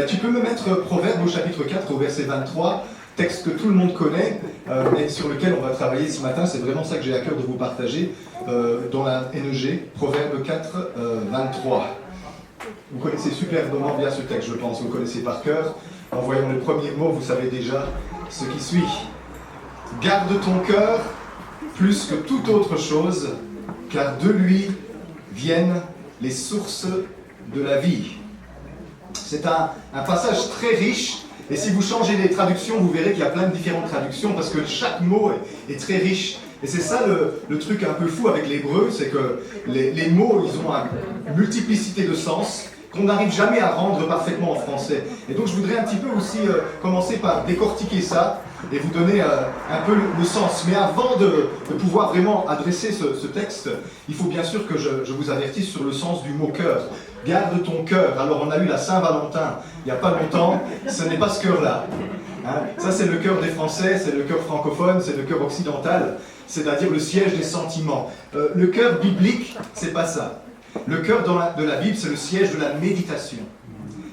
Tu peux me mettre Proverbe au chapitre 4, au verset 23, texte que tout le monde connaît, mais sur lequel on va travailler ce matin. C'est vraiment ça que j'ai à cœur de vous partager dans la NEG, Proverbe 4, 23. Vous connaissez superbement bien ce texte, je pense, vous le connaissez par cœur. En voyant le premier mot, vous savez déjà ce qui suit. Garde ton cœur plus que toute autre chose, car de lui viennent les sources de la vie. C'est un passage très riche, et si vous changez les traductions, vous verrez qu'il y a plein de différentes traductions, parce que chaque mot est très riche. Et c'est ça le truc un peu fou avec l'hébreu, c'est que les mots, ils ont une multiplicité de sens qu'on n'arrive jamais à rendre parfaitement en français. Et donc je voudrais un petit peu aussi commencer par décortiquer ça, et vous donner un peu le sens. Mais avant de pouvoir vraiment adresser ce texte, il faut bien sûr que je vous avertisse sur le sens du mot cœur. Garde ton cœur. Alors on a eu la Saint-Valentin il n'y a pas longtemps, ce n'est pas ce cœur-là. Hein, ça c'est le cœur des Français, c'est le cœur francophone, c'est le cœur occidental, c'est-à-dire le siège des sentiments. Le cœur biblique, c'est pas ça. Le cœur de la Bible, c'est le siège de la méditation.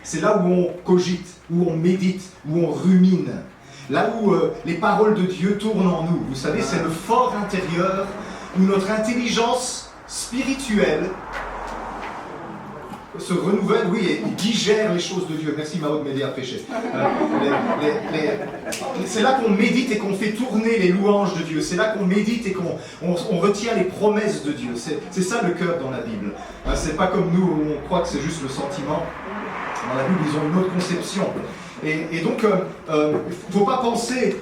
C'est là où on cogite, où on médite, où on rumine. Là où les paroles de Dieu tournent en nous. Vous savez, c'est le fort intérieur où notre intelligence spirituelle se renouvelle, oui, et digère les choses de Dieu. Merci Mao de m'aider à prêcher. C'est là qu'on médite et qu'on fait tourner les louanges de Dieu. C'est là qu'on médite et qu'on retient les promesses de Dieu. C'est ça le cœur dans la Bible. C'est pas comme nous où on croit que c'est juste le sentiment. Dans la Bible, ils ont une autre conception. Et donc, il ne faut pas penser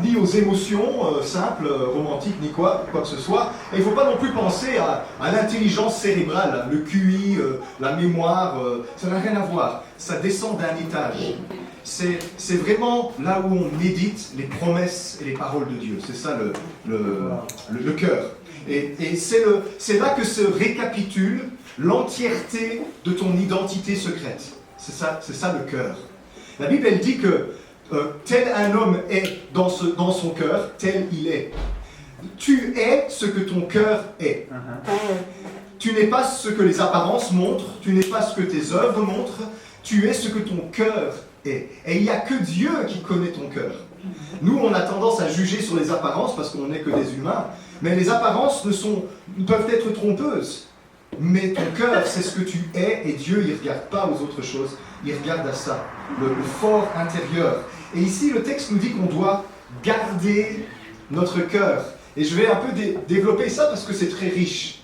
ni aux émotions simples, romantiques, ni quoi que ce soit. Et il ne faut pas non plus penser à l'intelligence cérébrale, le QI, la mémoire. Ça n'a rien à voir. Ça descend d'un étage. C'est vraiment là où on médite les promesses et les paroles de Dieu. C'est ça le cœur. Et c'est là que se récapitule l'entièreté de ton identité secrète. C'est ça le cœur. La Bible, elle dit que tel un homme est dans son cœur, tel il est. Tu es ce que ton cœur est. Tu n'es pas ce que les apparences montrent, tu n'es pas ce que tes œuvres montrent, tu es ce que ton cœur est. Et il n'y a que Dieu qui connaît ton cœur. Nous, on a tendance à juger sur les apparences parce qu'on n'est que des humains, mais les apparences peuvent être trompeuses. Mais ton cœur, c'est ce que tu es, et Dieu, il ne regarde pas aux autres choses, il regarde à ça, le fort intérieur. Et ici, le texte nous dit qu'on doit garder notre cœur. Et je vais un peu développer ça parce que c'est très riche.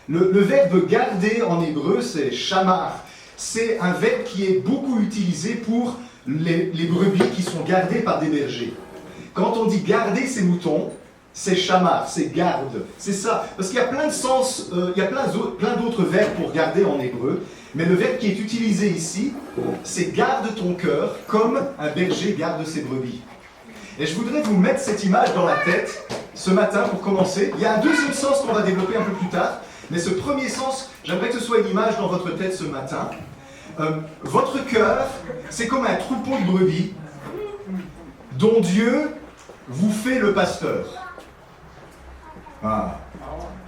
Le verbe garder en hébreu, c'est shamar. C'est un verbe qui est beaucoup utilisé pour les brebis qui sont gardées par des bergers. Quand on dit garder ses moutons, c'est shamar, c'est garde, c'est ça. Parce qu'il y a plein de sens, il y a plein d'autres verbes pour garder en hébreu, mais le verbe qui est utilisé ici, c'est garde ton cœur comme un berger garde ses brebis. Et je voudrais vous mettre cette image dans la tête ce matin pour commencer. Il y a un deuxième sens qu'on va développer un peu plus tard, mais ce premier sens, j'aimerais que ce soit une image dans votre tête ce matin. Votre cœur, c'est comme un troupeau de brebis dont Dieu vous fait le pasteur. Ah,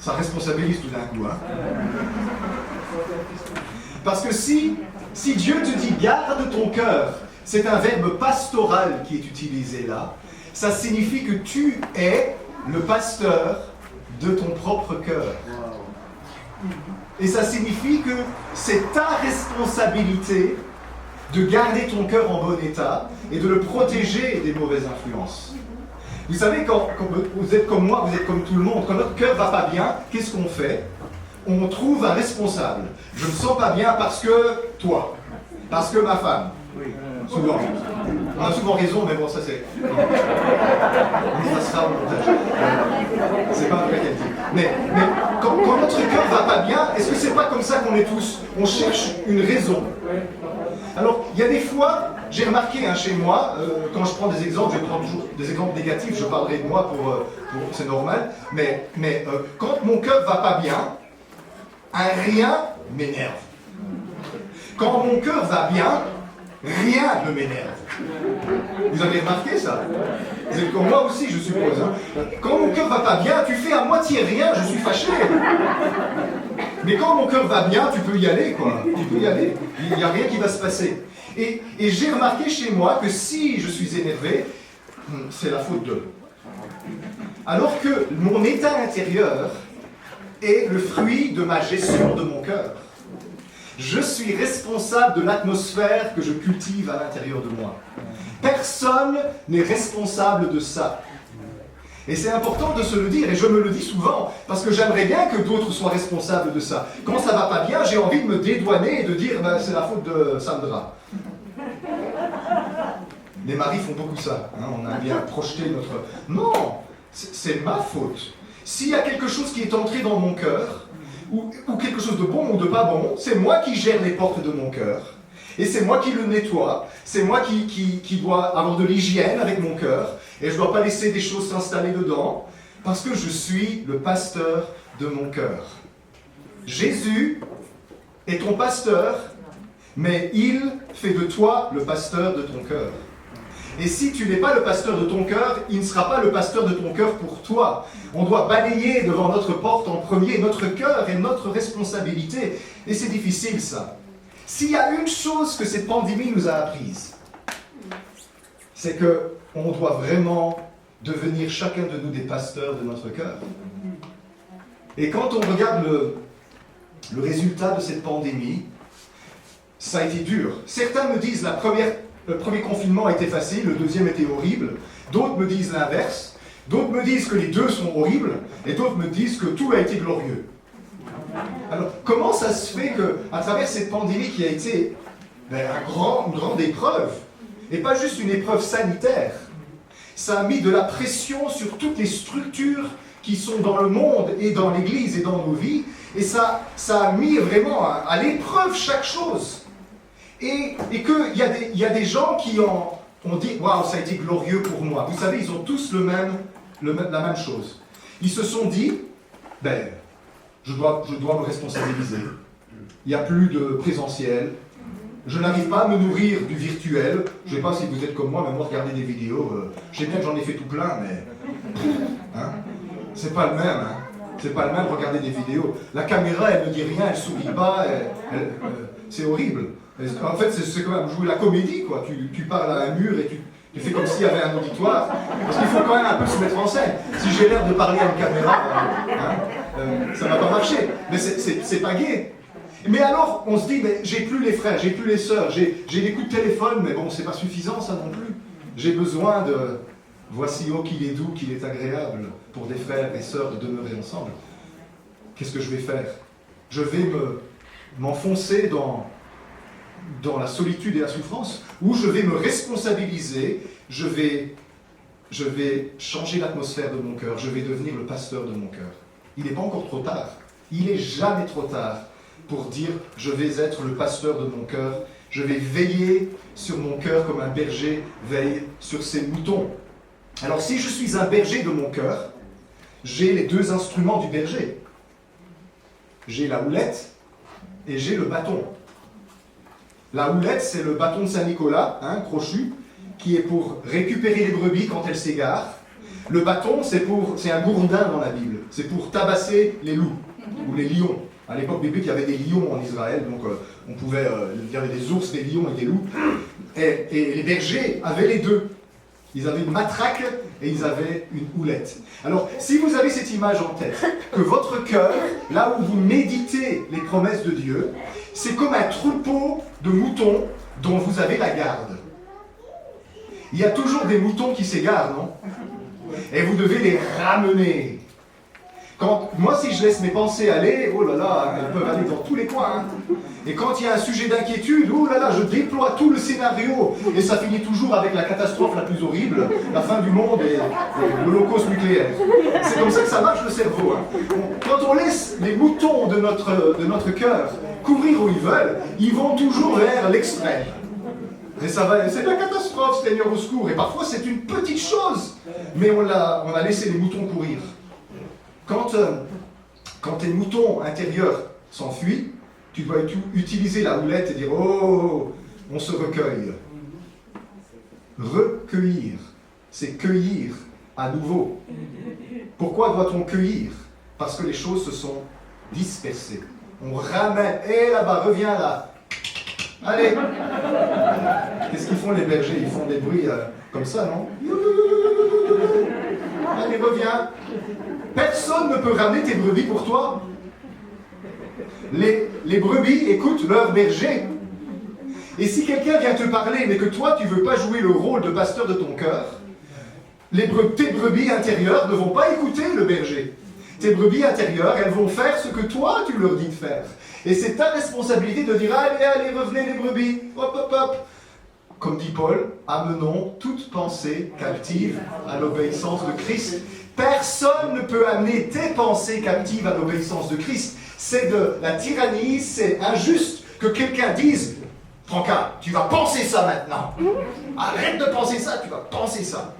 ça responsabilise tout d'un coup. Hein. Parce que si Dieu te dit « garde ton cœur », c'est un verbe pastoral qui est utilisé là, ça signifie que tu es le pasteur de ton propre cœur. Et ça signifie que c'est ta responsabilité de garder ton cœur en bon état et de le protéger des mauvaises influences. Vous savez, quand vous êtes comme moi, vous êtes comme tout le monde, quand notre cœur ne va pas bien, qu'est-ce qu'on fait? On trouve un responsable. Je ne me sens pas bien parce que toi, parce que ma femme. Souvent. On a souvent raison, mais bon, ça c'est... Ça sera au montage. C'est pas un vrai qualité. Mais quand notre cœur ne va pas bien, est-ce que c'est pas comme ça qu'on est tous? On cherche une raison. Alors, il y a des fois, j'ai remarqué chez moi, quand je prends des exemples, je prends toujours des exemples négatifs, je parlerai de moi c'est normal, mais quand mon cœur va pas bien, rien m'énerve. Quand mon cœur va bien, rien ne m'énerve. Vous avez remarqué ça? Vous êtes comme moi aussi, je suppose. Hein? Quand mon cœur va pas bien, tu fais à moitié rien, je suis fâché. Mais quand mon cœur va bien, tu peux y aller, quoi. Tu peux y aller. Il n'y a rien qui va se passer. Et j'ai remarqué chez moi que si je suis énervé, c'est la faute d'eux. Alors que mon état intérieur est le fruit de ma gestion de mon cœur. Je suis responsable de l'atmosphère que je cultive à l'intérieur de moi. Personne n'est responsable de ça. Et c'est important de se le dire, et je me le dis souvent, parce que j'aimerais bien que d'autres soient responsables de ça. Quand ça va pas bien, j'ai envie de me dédouaner et de dire ben, c'est la faute de Sandra. Les maris font beaucoup ça, hein, on a bien projeté notre... Non, c'est ma faute. S'il y a quelque chose qui est entré dans mon cœur, ou quelque chose de bon ou de pas bon, c'est moi qui gère les portes de mon cœur. Et c'est moi qui le nettoie, c'est moi qui dois avoir de l'hygiène avec mon cœur, et je ne dois pas laisser des choses s'installer dedans, parce que je suis le pasteur de mon cœur. Jésus est ton pasteur, mais il fait de toi le pasteur de ton cœur. Et si tu n'es pas le pasteur de ton cœur, il ne sera pas le pasteur de ton cœur pour toi. On doit balayer devant notre porte en premier notre cœur et notre responsabilité. Et c'est difficile ça. S'il y a une chose que cette pandémie nous a apprise, c'est qu'on doit vraiment devenir chacun de nous des pasteurs de notre cœur. Et quand on regarde le résultat de cette pandémie, ça a été dur. Certains me disent le premier confinement a été facile, le deuxième était horrible. D'autres me disent l'inverse. D'autres me disent que les deux sont horribles. Et d'autres me disent que tout a été glorieux. Alors, comment ça se fait qu'à travers cette pandémie qui a été une grande épreuve, et pas juste une épreuve sanitaire, ça a mis de la pression sur toutes les structures qui sont dans le monde et dans l'Église et dans nos vies, et ça a mis vraiment à l'épreuve chaque chose. Et qu'il y a des gens qui ont dit « Waouh, ça a été glorieux pour moi ». Vous savez, ils ont tous la même chose. Ils se sont dit « Ben, je dois me responsabiliser. Il n'y a plus de présentiel. Je n'arrive pas à me nourrir du virtuel. Je ne sais pas si vous êtes comme moi, mais moi, regardez des vidéos. Je sais bien que j'en ai fait tout plein, mais... Hein, c'est pas le même. Hein. C'est pas le même, regarder des vidéos. La caméra, elle ne dit rien, elle ne sourit pas. C'est horrible. En fait, c'est quand même jouer la comédie, quoi. Tu parles à un mur et tu fais comme s'il y avait un auditoire. Parce qu'il faut quand même un peu se mettre en scène. Si j'ai l'air de parler à une caméra, ça ne va pas marcher. Mais c'est pas gai. Mais alors, on se dit, mais j'ai plus les frères, j'ai plus les sœurs, j'ai des coups de téléphone, mais bon, c'est pas suffisant ça non plus. J'ai besoin de... Voici, oh, qu'il est doux, qu'il est agréable pour des frères et sœurs de demeurer ensemble. Qu'est-ce que je vais faire? Je vais m'enfoncer dans la solitude et la souffrance, ou je vais me responsabiliser, je vais changer l'atmosphère de mon cœur, je vais devenir le pasteur de mon cœur. Il n'est pas encore trop tard. Il n'est jamais trop tard pour dire « je vais être le pasteur de mon cœur, je vais veiller sur mon cœur comme un berger veille sur ses moutons ». Alors si je suis un berger de mon cœur, j'ai les deux instruments du berger. J'ai la houlette et j'ai le bâton. La houlette, c'est le bâton de Saint-Nicolas, crochu, qui est pour récupérer les brebis quand elles s'égarent. Le bâton, c'est un gourdin dans la Bible. C'est pour tabasser les loups ou les lions. À l'époque biblique, il y avait des lions en Israël, donc il y avait des ours, des lions et des loups. Et les bergers avaient les deux. Ils avaient une matraque et ils avaient une houlette. Alors, si vous avez cette image en tête, que votre cœur, là où vous méditez les promesses de Dieu, c'est comme un troupeau de moutons dont vous avez la garde. Il y a toujours des moutons qui s'égarent, non? Et vous devez les ramener. Moi, si je laisse mes pensées aller, oh là là, elles peuvent aller dans tous les coins. Et quand il y a un sujet d'inquiétude, oh là là, je déploie tout le scénario. Et ça finit toujours avec la catastrophe la plus horrible, la fin du monde et l'holocauste nucléaire. C'est comme ça que ça marche le cerveau. Quand on laisse les moutons de notre cœur couvrir où ils vont toujours vers l'extrême. Et c'est la catastrophe, Seigneur au secours. Et parfois c'est une petite chose, mais on a laissé les moutons courir. Quand tes moutons intérieurs s'enfuient, tu dois utiliser la houlette et dire « Oh, on se recueille ». Recueillir, c'est cueillir à nouveau. Pourquoi doit-on cueillir? Parce que les choses se sont dispersées. On ramène. Et là-bas, reviens là. Allez. Qu'est-ce qu'ils font les bergers? Ils font des bruits comme ça, non? Allez, reviens. Personne ne peut ramener tes brebis pour toi. Les brebis écoutent leur berger. Et si quelqu'un vient te parler, mais que toi, tu ne veux pas jouer le rôle de pasteur de ton cœur, tes brebis intérieures ne vont pas écouter le berger. Tes brebis intérieures, elles vont faire ce que toi, tu leur dis de faire. Et c'est ta responsabilité de dire, allez, allez, revenez les brebis, hop, hop, hop. Comme dit Paul, amenons toute pensée captive à l'obéissance de Christ. Personne ne peut amener tes pensées captives à l'obéissance de Christ. C'est de la tyrannie, c'est injuste que quelqu'un dise, Franca, tu vas penser ça maintenant. Arrête de penser ça, tu vas penser ça.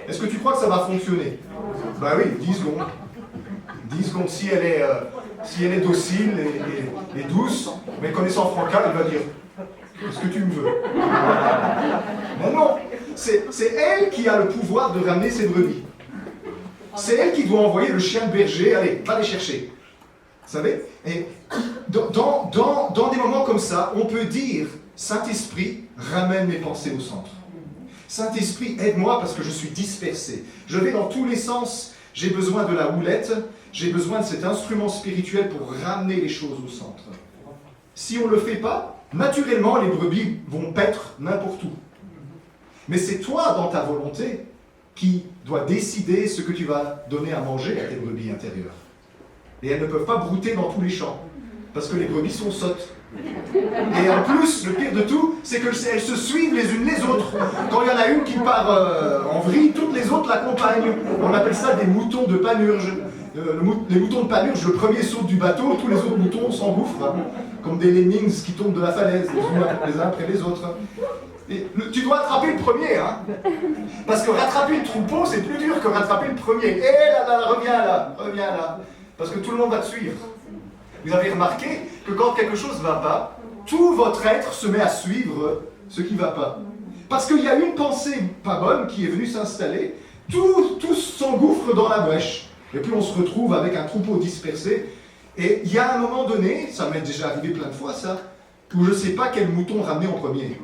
Est-ce que tu crois que ça va fonctionner? Ben oui, 10 secondes. 10 secondes, si elle est docile et douce, mais connaissant Franca, elle va dire, est-ce que tu me veux? Mais non, c'est elle qui a le pouvoir de ramener ses brebis. C'est elle qui doit envoyer le chien de berger, allez, va les chercher. Vous savez? Et dans des moments comme ça, on peut dire, Saint-Esprit, ramène mes pensées au centre. Saint-Esprit, aide-moi parce que je suis dispersé. Je vais dans tous les sens. J'ai besoin de la houlette. J'ai besoin de cet instrument spirituel pour ramener les choses au centre. Si on ne le fait pas, naturellement, les brebis vont paître n'importe où. Mais c'est toi, dans ta volonté, qui dois décider ce que tu vas donner à manger à tes brebis intérieures. Et elles ne peuvent pas brouter dans tous les champs, parce que les brebis sont sottes. Et en plus, le pire de tout, c'est qu'elles se suivent les unes les autres. Quand il y en a une qui part en vrille, toutes les autres l'accompagnent. On appelle ça des moutons de panurge. Les moutons de panurge, le premier saute du bateau, tous les autres moutons s'engouffrent, hein, comme des lemmings qui tombent de la falaise, les uns après les autres. Et tu dois attraper le premier, hein, parce que rattraper le troupeau, c'est plus dur que rattraper le premier. Et là, reviens là, parce que tout le monde va te suivre. Vous avez remarqué que quand quelque chose ne va pas, tout votre être se met à suivre ce qui ne va pas. Parce qu'il y a une pensée pas bonne qui est venue s'installer, tout s'engouffre dans la brèche. Et puis on se retrouve avec un troupeau dispersé. Et il y a un moment donné, ça m'est déjà arrivé plein de fois ça, où je ne sais pas quel mouton ramener en premier.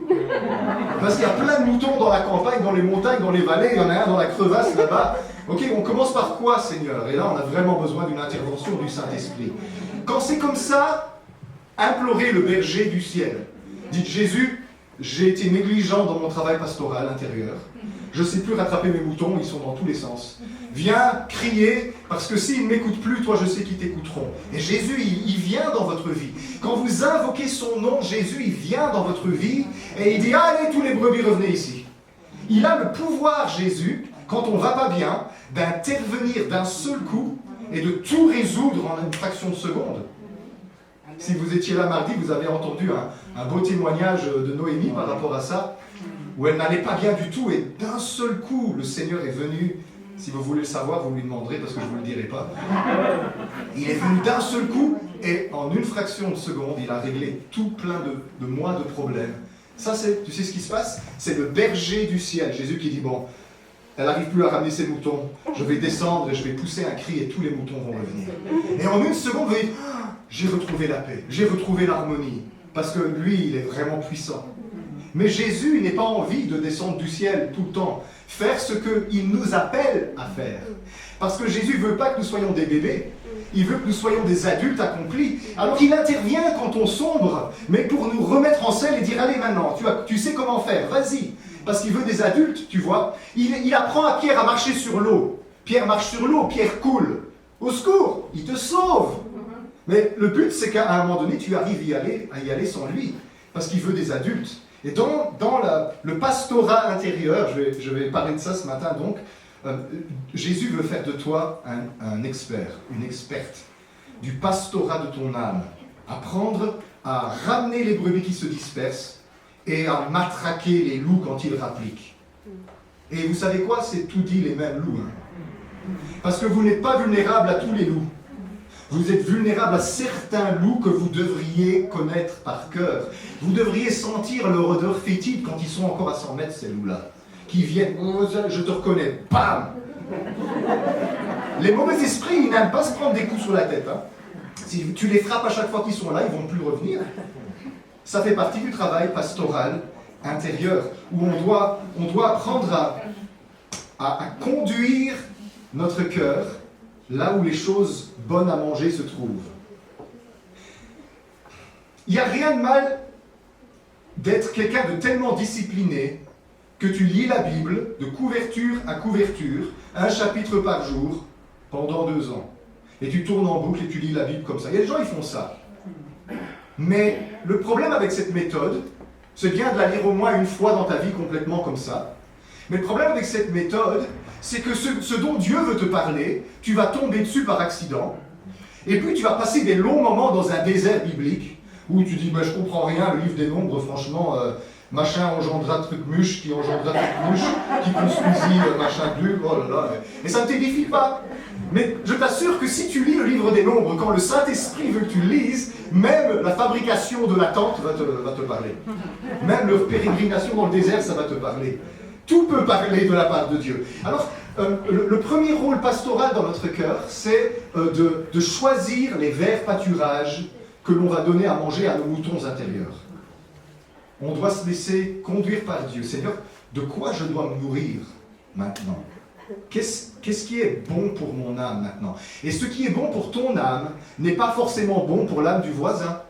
Parce qu'il y a plein de moutons dans la campagne, dans les montagnes, dans les vallées, il y en a un dans la crevasse là-bas. Ok, on commence par quoi, Seigneur? Et là, on a vraiment besoin d'une intervention du Saint-Esprit. Quand c'est comme ça, implorez le berger du ciel. Dites, Jésus, j'ai été négligent dans mon travail pastoral intérieur. Je ne sais plus rattraper mes moutons, ils sont dans tous les sens. Viens crier, parce que s'ils ne m'écoutent plus, toi je sais qu'ils t'écouteront. Et Jésus, il vient dans votre vie. Quand vous invoquez son nom, Jésus, il vient dans votre vie, et il dit, allez, tous les brebis, revenez ici. Il a le pouvoir, Jésus, quand on ne va pas bien, d'intervenir d'un seul coup, et de tout résoudre en une fraction de seconde. Si vous étiez là mardi, vous avez entendu un beau témoignage de Noémie par rapport à ça, où elle n'allait pas bien du tout, et d'un seul coup, le Seigneur est venu. Si vous voulez le savoir, vous lui demanderez, parce que je ne vous le dirai pas. Il est venu d'un seul coup, et en une fraction de seconde, il a réglé tout plein de mois de problèmes. Ça, tu sais ce qui se passe? C'est le berger du ciel, Jésus qui dit, bon, elle n'arrive plus à ramener ses moutons, je vais descendre et je vais pousser un cri et tous les moutons vont revenir. Et en une seconde, vous dites, j'ai retrouvé la paix, j'ai retrouvé l'harmonie, parce que lui, il est vraiment puissant. Mais Jésus, il n'est pas envie de descendre du ciel tout le temps, faire ce qu'il nous appelle à faire. Parce que Jésus ne veut pas que nous soyons des bébés, il veut que nous soyons des adultes accomplis. Alors il intervient quand on sombre, mais pour nous remettre en selle et dire, allez maintenant, tu sais comment faire, vas-y. Parce qu'il veut des adultes, tu vois. Il apprend à Pierre à marcher sur l'eau. Pierre marche sur l'eau, Pierre coule. Au secours, il te sauve. Mais le but, c'est qu'à un moment donné, tu arrives à y aller sans lui. Parce qu'il veut des adultes. Et dans le pastorat intérieur, je vais parler de ça ce matin donc, Jésus veut faire de toi un expert, une experte du pastorat de ton âme. Apprendre à ramener les brebis qui se dispersent et à matraquer les loups quand ils rappliquent. Et vous savez quoi? C'est tout dit les mêmes loups. Hein. Parce que vous n'êtes pas vulnérable à tous les loups. Vous êtes vulnérable à certains loups que vous devriez connaître par cœur. Vous devriez sentir leur odeur fétide quand ils sont encore à 100 mètres, ces loups-là. Qui viennent, oh, je te reconnais, bam! Les mauvais esprits, ils n'aiment pas se prendre des coups sur la tête. Hein. Si tu les frappes à chaque fois qu'ils sont là, ils ne vont plus revenir. Ça fait partie du travail pastoral intérieur, où on doit apprendre à conduire notre cœur là où les choses bonnes à manger se trouvent. Il n'y a rien de mal d'être quelqu'un de tellement discipliné que tu lis la Bible de couverture à couverture, un chapitre par jour, pendant 2 ans. Et tu tournes en boucle et tu lis la Bible comme ça. Il y a des gens qui font ça. Mais le problème avec cette méthode, c'est bien de la lire au moins une fois dans ta vie complètement comme ça. Mais le problème avec cette méthode, c'est que ce dont Dieu veut te parler, tu vas tomber dessus par accident. Et puis tu vas passer des longs moments dans un désert biblique où tu dis, je comprends rien, le livre des Nombres, franchement, machin engendra truc mûche, qui engendra truc mûche, qui construisit machin dur, oh là là. Et ça ne t'édifie pas. Mais je t'assure que si tu lis le livre des Nombres, quand le Saint-Esprit veut que tu le lises, même la fabrication de la tente va te parler. Même leur pérégrination dans le désert, ça va te parler. Tout peut parler de la part de Dieu. Alors, le premier rôle pastoral dans notre cœur, c'est de choisir les verts pâturages que l'on va donner à manger à nos moutons intérieurs. On doit se laisser conduire par Dieu. Seigneur, de quoi je dois me nourrir maintenant ? Qu'est-ce qui est bon pour mon âme maintenant ? Et ce qui est bon pour ton âme n'est pas forcément bon pour l'âme du voisin.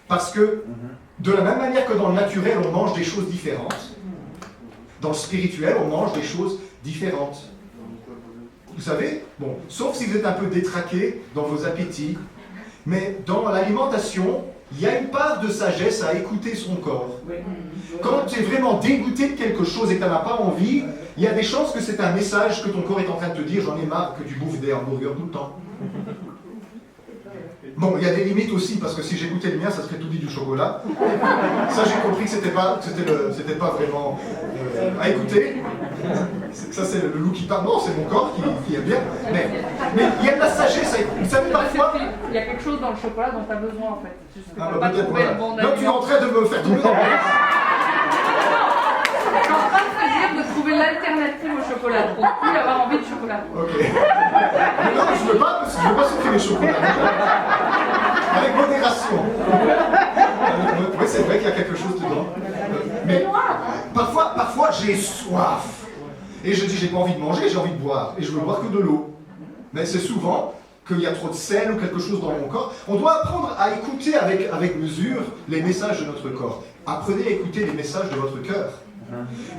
Parce que, de la même manière que dans le naturel, on mange des choses différentes, dans le spirituel, on mange des choses différentes. Vous savez, bon, sauf si vous êtes un peu détraqué dans vos appétits, mais dans l'alimentation, il y a une part de sagesse à écouter son corps. Quand tu es vraiment dégoûté de quelque chose et que tu n'en as pas envie, il y a des chances que c'est un message que ton corps est en train de te dire, j'en ai marre que tu bouffes des hamburgers tout le temps. Bon, il y a des limites aussi, parce que si j'écoutais le mien, ça serait tout dit du chocolat. Ça, j'ai compris que c'était pas vraiment à écouter. Ça, c'est le loup qui parle. Non, c'est mon corps qui aime bien. Mais il y a de la sagesse. Vous savez, parfois... Il y a quelque chose dans le chocolat dont tu as besoin, en fait. Peut-être, voilà. Donc, tu es en train de me faire tomber dans le... Je suis en train de te dire de trouver l'alternative au chocolat, pour ne plus avoir envie de chocolat. Ok. Mais non, je veux pas souffrir les chocolats. Avec modération. Oui, c'est vrai qu'il y a quelque chose dedans. Mais parfois j'ai soif. Et je dis, j'ai pas envie de manger, j'ai envie de boire. Et je veux boire que de l'eau. Mais c'est souvent qu'il y a trop de sel ou quelque chose dans mon corps. On doit apprendre à écouter avec mesure les messages de notre corps. Apprenez à écouter les messages de votre cœur.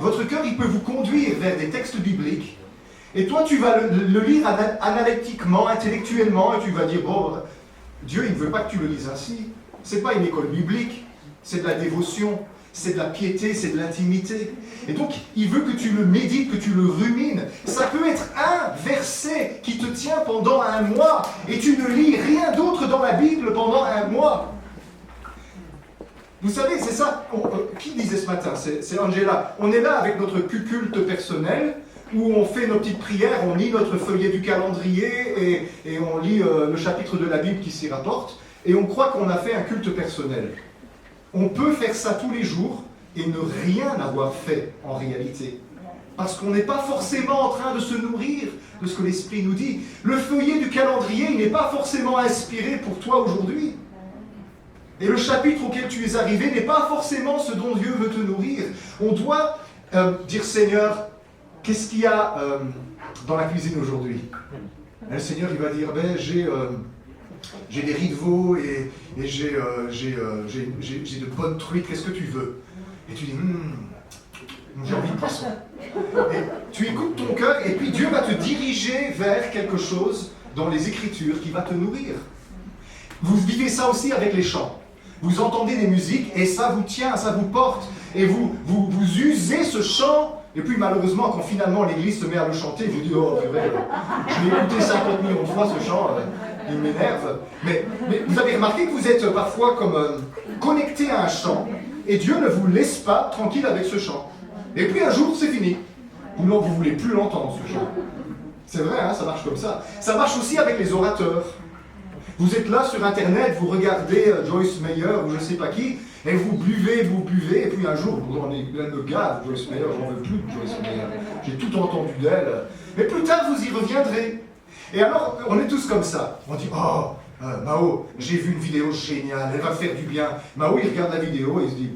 Votre cœur, il peut vous conduire vers des textes bibliques. Et toi, tu vas le lire analytiquement, intellectuellement, et tu vas dire, bon, Dieu, il ne veut pas que tu le lises ainsi. Ce n'est pas une école biblique, c'est de la dévotion, c'est de la piété, c'est de l'intimité. Et donc, il veut que tu le médites, que tu le rumines. Ça peut être un verset qui te tient pendant 1 mois, et tu ne lis rien d'autre dans la Bible pendant 1 mois. Vous savez, c'est ça, qui disait ce matin, c'est Angela. On est là avec notre culte personnel, où on fait nos petites prières, on lit notre feuillet du calendrier, et on lit le chapitre de la Bible qui s'y rapporte, et on croit qu'on a fait un culte personnel. On peut faire ça tous les jours, et ne rien avoir fait en réalité. Parce qu'on n'est pas forcément en train de se nourrir de ce que l'Esprit nous dit. Le feuillet du calendrier, il n'est pas forcément inspiré pour toi aujourd'hui. Et le chapitre auquel tu es arrivé n'est pas forcément ce dont Dieu veut te nourrir. On doit dire, Seigneur, qu'est-ce qu'il y a dans la cuisine aujourd'hui? Le Seigneur, il va dire, j'ai des riz de veau et j'ai de bonnes truites, qu'est-ce que tu veux? Et tu dis, j'ai envie de poisson. Et tu écoutes ton cœur et puis Dieu va te diriger vers quelque chose dans les Écritures qui va te nourrir. Vous vivez ça aussi avec les chants. Vous entendez des musiques et ça vous tient, ça vous porte. Et vous usez ce chant. Et puis malheureusement, quand finalement l'église se met à le chanter, vous dites, oh purée, je l'ai écouté 50 millions de fois ce chant, il m'énerve. Mais vous avez remarqué que vous êtes parfois comme connecté à un chant et Dieu ne vous laisse pas tranquille avec ce chant. Et puis un jour, c'est fini. Vous ne voulez plus l'entendre ce chant. C'est vrai, hein, ça marche comme ça. Ça marche aussi avec les orateurs. Vous êtes là sur Internet, vous regardez Joyce Meyer ou je ne sais pas qui, et vous buvez, et puis un jour, vous en êtes plein de gave, Joyce Meyer, j'en veux plus de Joyce Meyer. J'ai tout entendu d'elle. Mais plus tard, vous y reviendrez. Et alors, on est tous comme ça. On dit, oh, Mao, j'ai vu une vidéo géniale, elle va faire du bien. Mao, il regarde la vidéo et il se dit,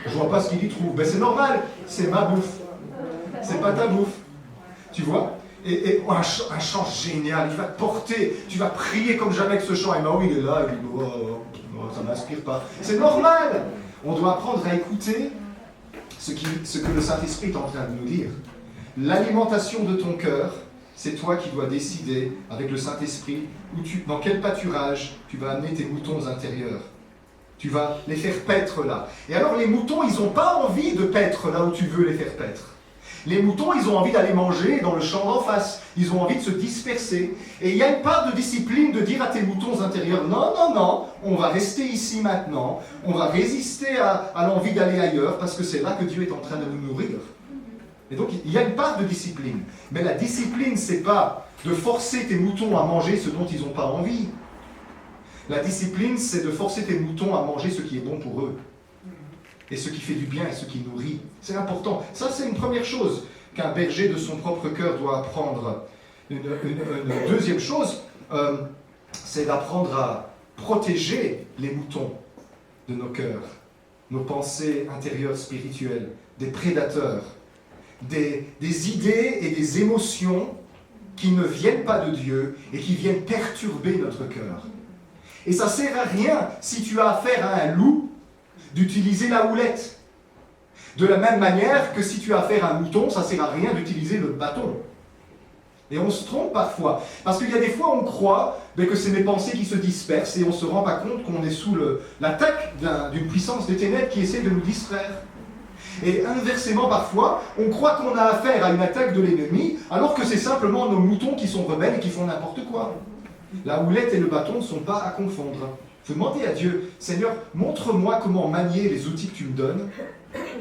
je vois pas ce qu'il y trouve. Ben c'est normal, c'est ma bouffe. C'est pas ta bouffe. Tu vois? Et un chant génial, il va te porter, tu vas prier comme jamais avec ce chant. Et Mao, il est là, il dit, ça ne m'inspire pas. C'est normal. On doit apprendre à écouter ce que le Saint-Esprit est en train de nous dire. L'alimentation de ton cœur, c'est toi qui dois décider avec le Saint-Esprit dans quel pâturage tu vas amener tes moutons intérieurs. Tu vas les faire paître là. Et alors les moutons, ils n'ont pas envie de paître là où tu veux les faire paître. Les moutons, ils ont envie d'aller manger dans le champ d'en face. Ils ont envie de se disperser. Et il y a une part de discipline de dire à tes moutons intérieurs, non, non, non, on va rester ici maintenant. On va résister à l'envie d'aller ailleurs parce que c'est là que Dieu est en train de nous nourrir. Et donc, il y a une part de discipline. Mais la discipline, c'est pas de forcer tes moutons à manger ce dont ils n'ont pas envie. La discipline, c'est de forcer tes moutons à manger ce qui est bon pour eux. Et ce qui fait du bien et ce qui nourrit. C'est important. Ça, c'est une première chose qu'un berger de son propre cœur doit apprendre. Une deuxième chose, c'est d'apprendre à protéger les moutons de nos cœurs, nos pensées intérieures spirituelles, des prédateurs, des idées et des émotions qui ne viennent pas de Dieu et qui viennent perturber notre cœur. Et ça ne sert à rien si tu as affaire à un loup d'utiliser la houlette. De la même manière que si tu as affaire à un mouton, ça ne sert à rien d'utiliser le bâton. Et on se trompe parfois. Parce qu'il y a des fois, on croit que c'est mes pensées qui se dispersent et on ne se rend pas compte qu'on est sous l'attaque d'une puissance des ténèbres qui essaie de nous distraire. Et inversement, parfois, on croit qu'on a affaire à une attaque de l'ennemi, alors que c'est simplement nos moutons qui sont rebelles et qui font n'importe quoi. La houlette et le bâton ne sont pas à confondre. Il faut demander à Dieu, Seigneur, montre-moi comment manier les outils que tu me donnes,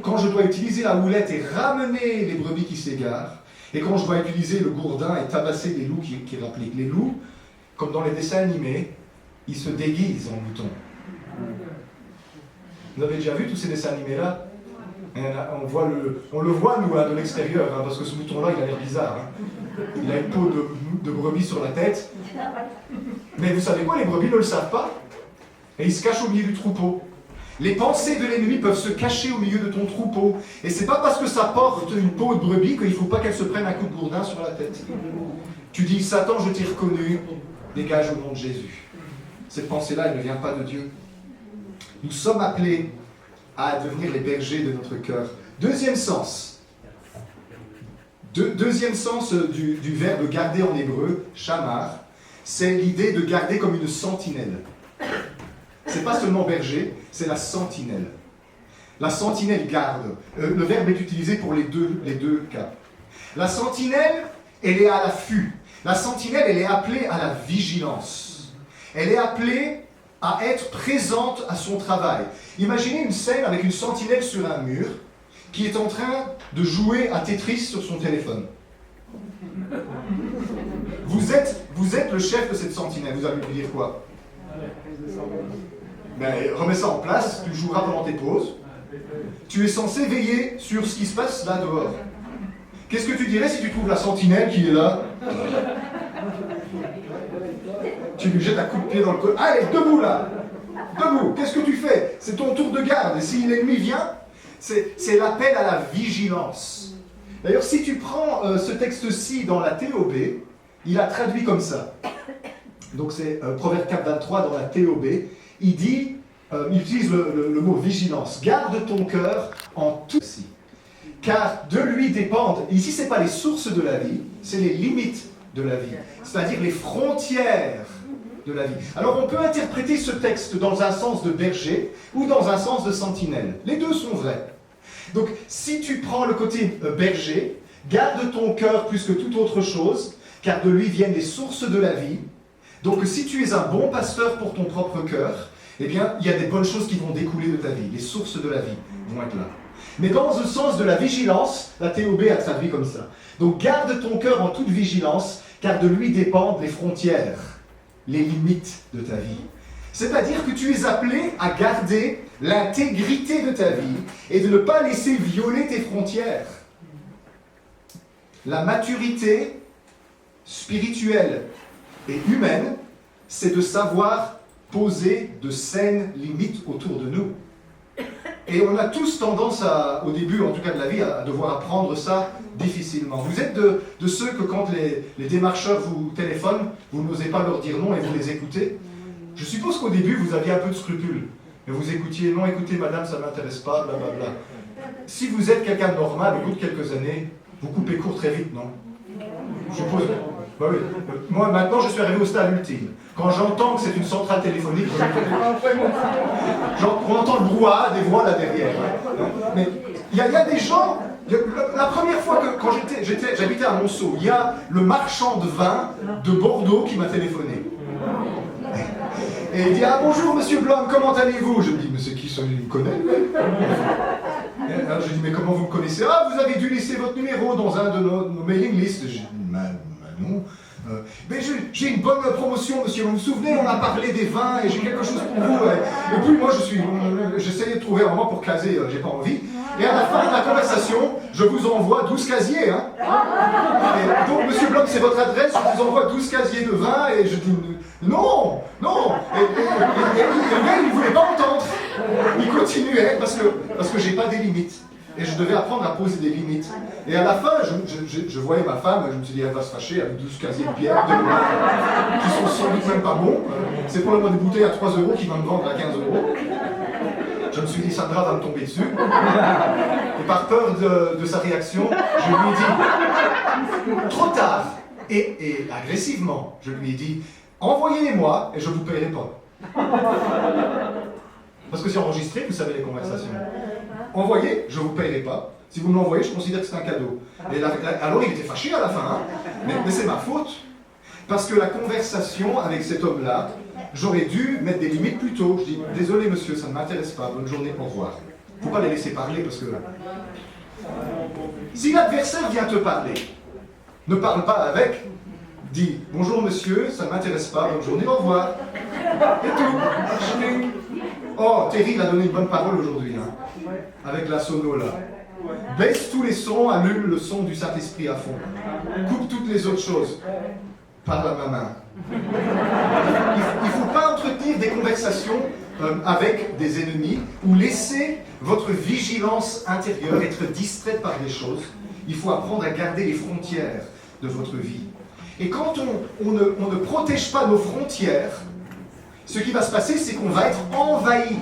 quand je dois utiliser la houlette et ramener les brebis qui s'égarent, et quand je dois utiliser le gourdin et tabasser les loups qui rappliquent. Les loups, comme dans les dessins animés, ils se déguisent en moutons. Vous avez déjà vu tous ces dessins animés-là? On le voit, nous, de l'extérieur, parce que ce mouton-là, il a l'air bizarre. Il a une peau de brebis sur la tête. Mais vous savez quoi, les brebis ne le savent pas. Et ils se cachent au milieu du troupeau. Les pensées de l'ennemi peuvent se cacher au milieu de ton troupeau. Et c'est pas parce que ça porte une peau de brebis qu'il ne faut pas qu'elle se prenne un coup de gourdin sur la tête. Tu dis, Satan, je t'ai reconnu, dégage au nom de Jésus. Cette pensée-là, elle ne vient pas de Dieu. Nous sommes appelés à devenir les bergers de notre cœur. Deuxième sens. Deuxième sens du verbe garder en hébreu, shamar, c'est l'idée de garder comme une sentinelle. C'est pas seulement berger, c'est la sentinelle. La sentinelle garde. Le verbe est utilisé pour les deux cas. La sentinelle, elle est à l'affût. La sentinelle, elle est appelée à la vigilance. Elle est appelée à être présente à son travail. Imaginez une scène avec une sentinelle sur un mur qui est en train de jouer à Tetris sur son téléphone. Vous êtes le chef de cette sentinelle. Vous allez lui dire quoi? Ben, remets ça en place, tu joueras pendant tes pauses. Tu es censé veiller sur ce qui se passe là dehors. Qu'est-ce que tu dirais si tu trouves la sentinelle qui est là? Tu lui jettes un coup de pied dans le col. Allez, debout là! Debout! Qu'est-ce que tu fais? C'est ton tour de garde. Et si l'ennemi vient, c'est l'appel à la vigilance. D'ailleurs, si tu prends ce texte-ci dans la TOB, il a traduit comme ça. Donc c'est Proverbe 4.23 dans la TOB. Il utilise le mot vigilance. Garde ton cœur en tout ci. Car de lui dépendent, ici ce n'est pas les sources de la vie, c'est les limites de la vie. C'est-à-dire les frontières de la vie. Alors on peut interpréter ce texte dans un sens de berger ou dans un sens de sentinelle. Les deux sont vrais. Donc si tu prends le côté berger, garde ton cœur plus que toute autre chose, car de lui viennent les sources de la vie. Donc si tu es un bon pasteur pour ton propre cœur, eh bien il y a des bonnes choses qui vont découler de ta vie. Les sources de la vie vont être là. Mais dans le sens de la vigilance, la TOB a traduit comme ça. Donc garde ton cœur en toute vigilance, car de lui dépendent les frontières, les limites de ta vie. C'est-à-dire que tu es appelé à garder l'intégrité de ta vie et de ne pas laisser violer tes frontières. La maturité spirituelle et humaine, c'est de savoir poser de saines limites autour de nous. Et on a tous tendance, au début en tout cas de la vie, à devoir apprendre ça difficilement. Vous êtes de ceux que quand les démarcheurs vous téléphonent, vous n'osez pas leur dire non et vous les écoutez. Je suppose qu'au début vous aviez un peu de scrupules. Et vous écoutiez, non écoutez madame, ça ne m'intéresse pas, blablabla. Si vous êtes quelqu'un de normal, au bout de quelques années, vous coupez court très vite, non? Je suppose. Bah oui. Moi maintenant je suis arrivé au stade ultime. Quand j'entends que c'est une centrale téléphonique, on entend le brouhaha des voix là derrière. Mais il y a des gens, la première fois quand j'habitais à Monceau, il y a le marchand de vin de Bordeaux qui m'a téléphoné. Et il dit, ah bonjour monsieur Blum, comment allez-vous? Je me dis, mais c'est qui ça, il me connaît? Alors je dis, mais comment vous me connaissez? Ah, vous avez dû laisser votre numéro dans un de nos mailing lists. Je dis, non. Mais j'ai une bonne promotion, monsieur. Vous vous souvenez, on a parlé des vins et j'ai quelque chose pour vous. Et puis moi, j'essayais de trouver un moment pour caser, j'ai pas envie. Et à la fin de la conversation, je vous envoie 12 casiers. Hein. Et donc, monsieur Blum, c'est votre adresse, je vous envoie 12 casiers de vin. Et je dis, non. Et le gars, il ne voulait pas entendre. Il continuait parce que j'ai pas des limites. Et je devais apprendre à poser des limites. Et à la fin, je voyais ma femme, je me suis dit, elle va se fâcher avec 12 casiers de bière, qui sont sans doute même pas bons. C'est probablement des bouteilles à 3 € qui vont me vendre à 15 €. Je me suis dit, Sandra va me tomber dessus. Et par peur de sa réaction, je lui ai dit, trop tard, et agressivement, je lui ai dit, envoyez-les-moi et je ne vous paierai pas. Parce que c'est enregistré, vous savez les conversations. Envoyez, je ne vous paierai pas. Si vous me l'envoyez, je considère que c'est un cadeau. Et alors il était fâché à la fin, hein. Mais c'est ma faute. Parce que la conversation avec cet homme-là, j'aurais dû mettre des limites plus tôt. Je dis, désolé monsieur, ça ne m'intéresse pas, bonne journée, au revoir. Il ne faut pas les laisser parler parce que... Si l'adversaire vient te parler, ne parle pas avec, dis, bonjour monsieur, ça ne m'intéresse pas, bonne journée, au revoir. Et tout. Oh, Terry il a donné une bonne parole aujourd'hui, hein, avec la sono là. Baisse tous les sons, allume le son du Saint-Esprit à fond. Coupe toutes les autres choses. Parle à ma main. Il ne faut pas entretenir des conversations avec des ennemis ou laisser votre vigilance intérieure être distraite par des choses. Il faut apprendre à garder les frontières de votre vie. Et quand on ne protège pas nos frontières, ce qui va se passer, c'est qu'on va être envahi.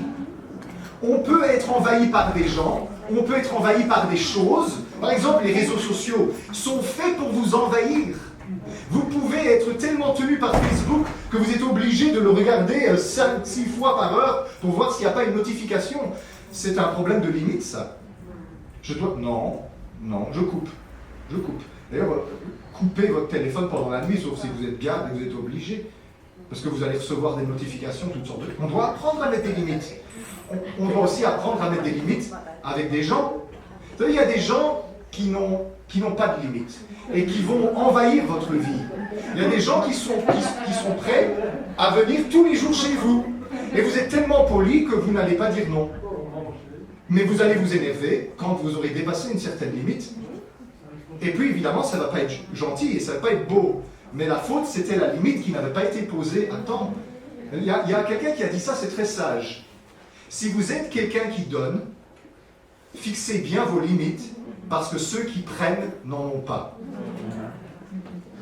On peut être envahi par des gens, on peut être envahi par des choses. Par exemple, les réseaux sociaux sont faits pour vous envahir. Vous pouvez être tellement tenu par Facebook que vous êtes obligé de le regarder 5-6 fois par heure pour voir s'il n'y a pas une notification. C'est un problème de limite, ça. Non, je coupe. D'ailleurs, coupez votre téléphone pendant la nuit, sauf si vous êtes garde et vous êtes obligé. Parce que vous allez recevoir des notifications, toutes sortes de... On doit apprendre à mettre des limites. On doit aussi apprendre à mettre des limites avec des gens. Vous savez, il y a des gens qui n'ont pas de limites et qui vont envahir votre vie. Il y a des gens qui sont prêts à venir tous les jours chez vous. Et vous êtes tellement poli que vous n'allez pas dire non. Mais vous allez vous énerver quand vous aurez dépassé une certaine limite. Et puis évidemment, ça ne va pas être gentil et ça ne va pas être beau. Mais la faute, c'était la limite qui n'avait pas été posée à temps. Il y a quelqu'un qui a dit ça, c'est très sage. Si vous êtes quelqu'un qui donne, fixez bien vos limites, parce que ceux qui prennent n'en ont pas.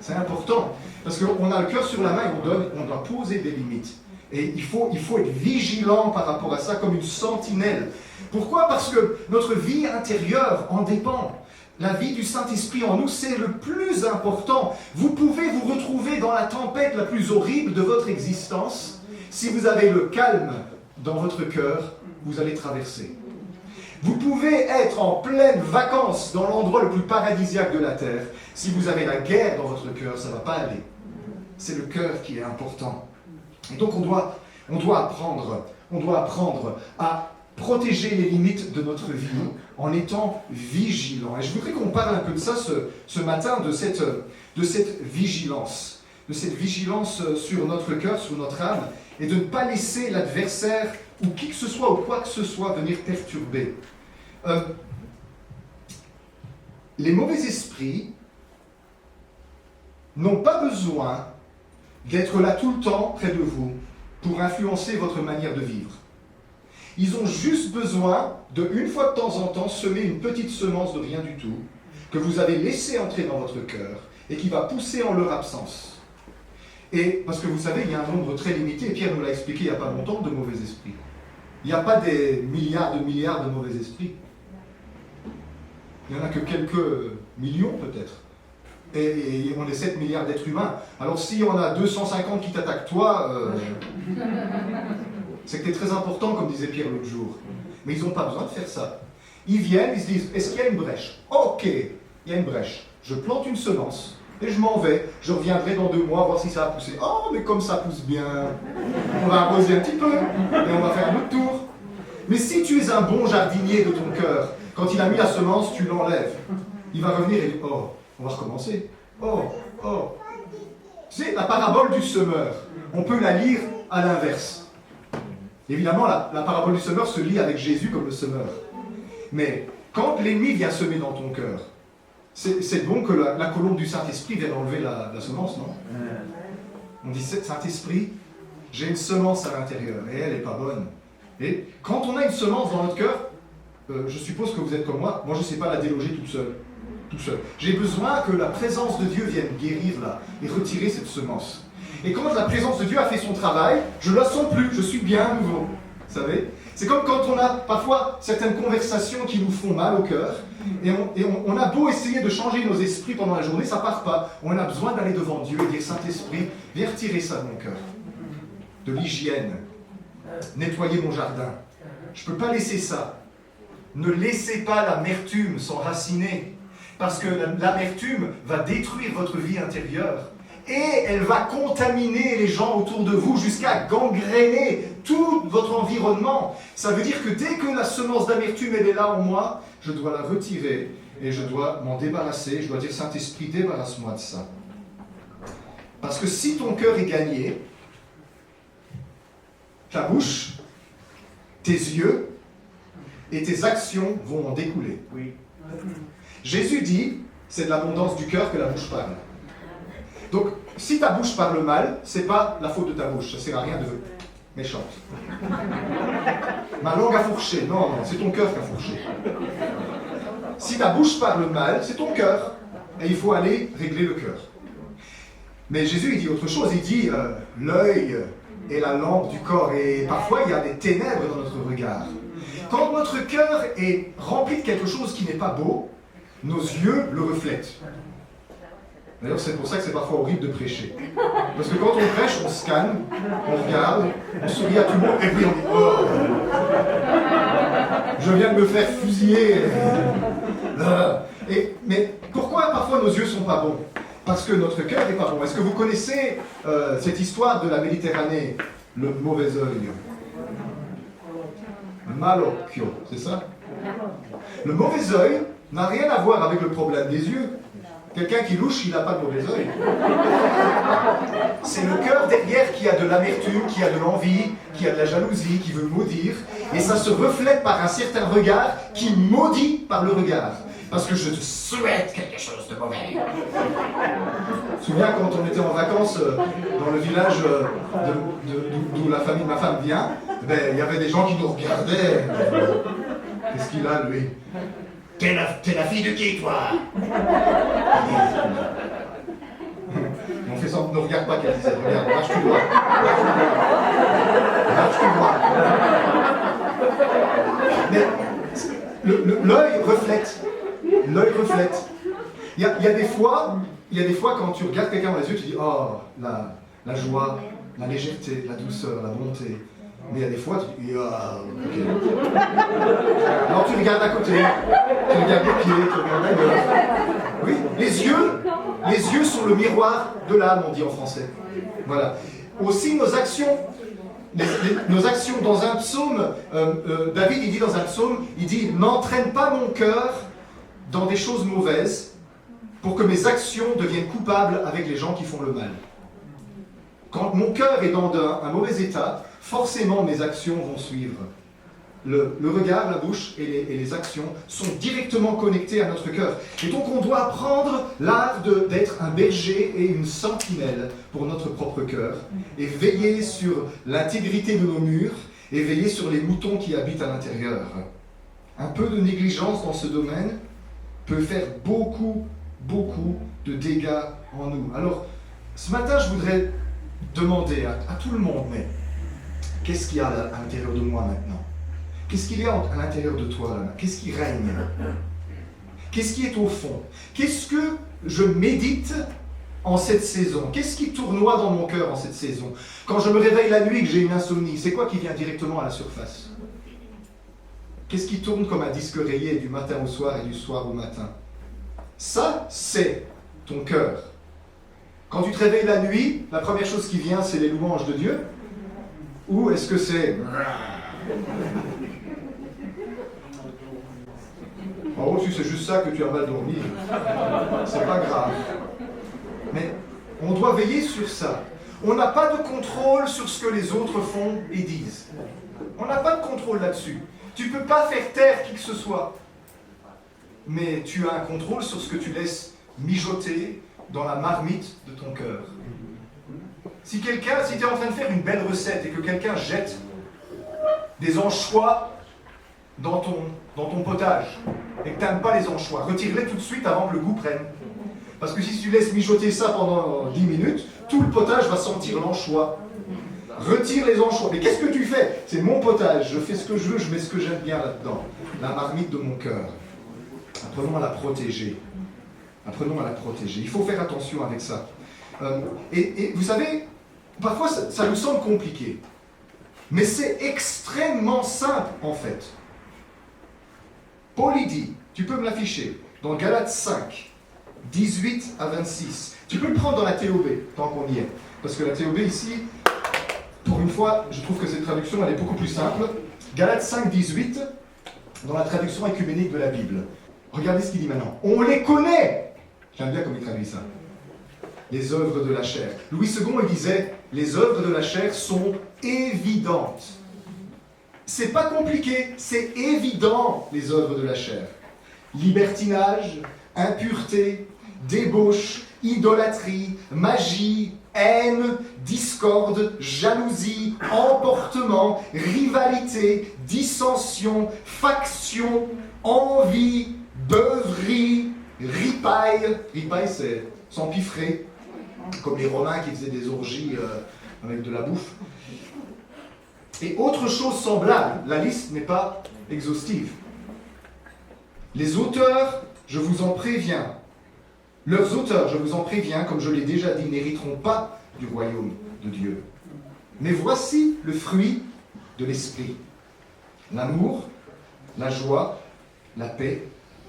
C'est important, parce qu'on a le cœur sur la main et on donne, on doit poser des limites. Et il faut être vigilant par rapport à ça, comme une sentinelle. Pourquoi? Parce que notre vie intérieure en dépend. La vie du Saint-Esprit en nous, c'est le plus important. Vous pouvez vous retrouver dans la tempête la plus horrible de votre existence. Si vous avez le calme dans votre cœur, vous allez traverser. Vous pouvez être en pleine vacances dans l'endroit le plus paradisiaque de la terre. Si vous avez la guerre dans votre cœur, ça ne va pas aller. C'est le cœur qui est important. Et donc on doit apprendre à protéger les limites de notre vie en étant vigilant. Et je voudrais qu'on parle un peu de ça ce matin, de cette vigilance. De cette vigilance sur notre cœur, sur notre âme, et de ne pas laisser l'adversaire ou qui que ce soit ou quoi que ce soit venir perturber. Les mauvais esprits n'ont pas besoin d'être là tout le temps près de vous pour influencer votre manière de vivre. Ils ont juste besoin de, une fois de temps en temps, semer une petite semence de rien du tout, que vous avez laissé entrer dans votre cœur, et qui va pousser en leur absence. Et, parce que vous savez, il y a un nombre très limité, et Pierre nous l'a expliqué il n'y a pas longtemps, de mauvais esprits. Il n'y a pas des milliards de mauvais esprits. Il n'y en a que quelques millions peut-être. Et on est 7 milliards d'êtres humains. Alors si on a 250 qui t'attaquent toi, c'est que tu es très important, comme disait Pierre l'autre jour. Mais ils n'ont pas besoin de faire ça. Ils viennent, ils se disent, est-ce qu'il y a une brèche? Ok, il y a une brèche. Je plante une semence et je m'en vais. Je reviendrai dans 2 mois voir si ça a poussé. Oh, mais comme ça pousse bien, on va arroser un petit peu et on va faire un autre tour. Mais si tu es un bon jardinier de ton cœur, quand il a mis la semence, tu l'enlèves. Il va revenir et dire, oh, on va recommencer. Oh. Tu sais, la parabole du semeur, on peut la lire à l'inverse. Évidemment, la parabole du semeur se lit avec Jésus comme le semeur. Mais quand l'ennemi vient semer dans ton cœur, c'est bon que la colombe du Saint-Esprit vienne enlever la semence, non? On dit, Saint-Esprit, j'ai une semence à l'intérieur, et elle n'est pas bonne. Et quand on a une semence dans notre cœur, je suppose que vous êtes comme moi je ne sais pas la déloger toute seule. J'ai besoin que la présence de Dieu vienne guérir là, et retirer cette semence. Et quand la présence de Dieu a fait son travail, je ne la sens plus, je suis bien à nouveau. Vous savez? C'est comme quand on a parfois certaines conversations qui nous font mal au cœur, et on a beau essayer de changer nos esprits pendant la journée, ça ne part pas. On a besoin d'aller devant Dieu et dire, Saint-Esprit, viens retirer ça de mon cœur. De l'hygiène, nettoyer mon jardin. Je ne peux pas laisser ça. Ne laissez pas l'amertume s'enraciner, parce que l'amertume va détruire votre vie intérieure. Et elle va contaminer les gens autour de vous jusqu'à gangréner tout votre environnement. Ça veut dire que dès que la semence d'amertume elle est là en moi, je dois la retirer et je dois m'en débarrasser. Je dois dire, Saint-Esprit, débarrasse-moi de ça. Parce que si ton cœur est gagné, ta bouche, tes yeux et tes actions vont en découler. Oui. Jésus dit, c'est de l'abondance du cœur que la bouche parle. Donc, si ta bouche parle mal, c'est pas la faute de ta bouche, ça sert à rien de méchante. Ma langue a fourché, non, c'est ton cœur qui a fourché. Si ta bouche parle mal, c'est ton cœur, et il faut aller régler le cœur. Mais Jésus, il dit autre chose, il dit, l'œil est la lampe du corps, et parfois il y a des ténèbres dans notre regard. Quand notre cœur est rempli de quelque chose qui n'est pas beau, nos yeux le reflètent. D'ailleurs, c'est pour ça que c'est parfois horrible de prêcher. Parce que quand on prêche, on scanne, on regarde, on sourit à tout le monde, et puis on dit « Oh, je viens de me faire fusiller. » Mais pourquoi parfois nos yeux ne sont pas bons? Parce que notre cœur n'est pas bon. Est-ce que vous connaissez cette histoire de la Méditerranée? Le mauvais œil. Malocchio, c'est ça? Le mauvais œil n'a rien à voir avec le problème des yeux. Quelqu'un qui louche, il n'a pas de mauvais œil. C'est le cœur derrière qui a de l'amertume, qui a de l'envie, qui a de la jalousie, qui veut maudire. Et ça se reflète par un certain regard qui maudit par le regard. Parce que je te souhaite quelque chose de mauvais. Je me souviens quand on était en vacances dans le village d'où la famille de ma femme vient, il y avait des gens qui nous regardaient. Qu'est-ce qu'il a, lui? T'es la fille de qui, toi? On fait ça, ne regarde pas qu'elle disait, regarde, lâche tu dois. Lâche tu dois. Mais l'œil reflète. L'œil reflète. Il y a des fois quand tu regardes quelqu'un dans les yeux, tu dis, oh, la joie, la légèreté, la douceur, la bonté. Mais il y a des fois, tu dis, ah, ok. Alors tu regardes à côté, tu regardes les pieds, tu regardes la gueule. Oui, les yeux sont le miroir de l'âme, on dit en français. Voilà. Aussi nos actions, nos actions dans un psaume, David il dit dans un psaume, il dit, n'entraîne pas mon cœur dans des choses mauvaises pour que mes actions deviennent coupables avec les gens qui font le mal. Quand mon cœur est dans un mauvais état, forcément mes actions vont suivre. le regard, la bouche et les actions sont directement connectés à notre cœur. Et donc on doit apprendre l'art d'être un berger et une sentinelle pour notre propre cœur et veiller sur l'intégrité de nos murs et veiller sur les moutons qui habitent à l'intérieur. Un peu de négligence dans ce domaine peut faire beaucoup, beaucoup de dégâts en nous. Alors, ce matin, je voudrais demander à tout le monde, mais qu'est-ce qu'il y a à l'intérieur de moi maintenant? Qu'est-ce qu'il y a à l'intérieur de toi là? Qu'est-ce qui règne? Qu'est-ce qui est au fond? Qu'est-ce que je médite en cette saison? Qu'est-ce qui tournoie dans mon cœur en cette saison? Quand je me réveille la nuit et que j'ai une insomnie, c'est quoi qui vient directement à la surface? Qu'est-ce qui tourne comme un disque rayé du matin au soir et du soir au matin? Ça, c'est ton cœur. Quand tu te réveilles la nuit, la première chose qui vient, c'est les louanges de Dieu? Ou est-ce que c'est... Oh, si c'est juste ça que tu as mal dormi, c'est pas grave. Mais on doit veiller sur ça. On n'a pas de contrôle sur ce que les autres font et disent. On n'a pas de contrôle là-dessus. Tu ne peux pas faire taire qui que ce soit. Mais tu as un contrôle sur ce que tu laisses mijoter dans la marmite de ton cœur. Si tu es en train de faire une belle recette et que quelqu'un jette des anchois dans ton potage et que tu n'aimes pas les anchois, retire-les tout de suite avant que le goût prenne. Parce que si tu laisses mijoter ça pendant 10 minutes, tout le potage va sentir l'anchois. Retire les anchois. Mais qu'est-ce que tu fais? C'est mon potage, je fais ce que je veux, je mets ce que j'aime bien là-dedans. La marmite de mon cœur. Apprenons à la protéger. Apprenons à la protéger. Il faut faire attention avec ça. Et vous savez, parfois ça nous semble compliqué. Mais c'est extrêmement simple en fait. Paul y dit, tu peux me l'afficher, dans Galates 5, 18 à 26. Tu peux le prendre dans la TOB, tant qu'on y est. Parce que la TOB ici, pour une fois, je trouve que cette traduction, elle est beaucoup plus simple. Galates 5, 18, dans la traduction œcuménique de la Bible. Regardez ce qu'il dit maintenant. On les connaît. J'aime bien comme il traduit ça. Les œuvres de la chair. Louis II, il disait, les œuvres de la chair sont évidentes. C'est pas compliqué, c'est évident, les œuvres de la chair. Libertinage, impureté, débauche, idolâtrie, magie, haine, discorde, jalousie, emportement, rivalité, dissension, faction, envie, beuverie, ripaille. Ripaille, c'est s'empiffrer, comme les Romains qui faisaient des orgies avec de la bouffe. Et autre chose semblable, la liste n'est pas exhaustive. Les auteurs, je vous en préviens, leurs auteurs, je vous en préviens, comme je l'ai déjà dit, n'hériteront pas du royaume de Dieu. Mais voici le fruit de l'esprit. L'amour, la joie, la paix,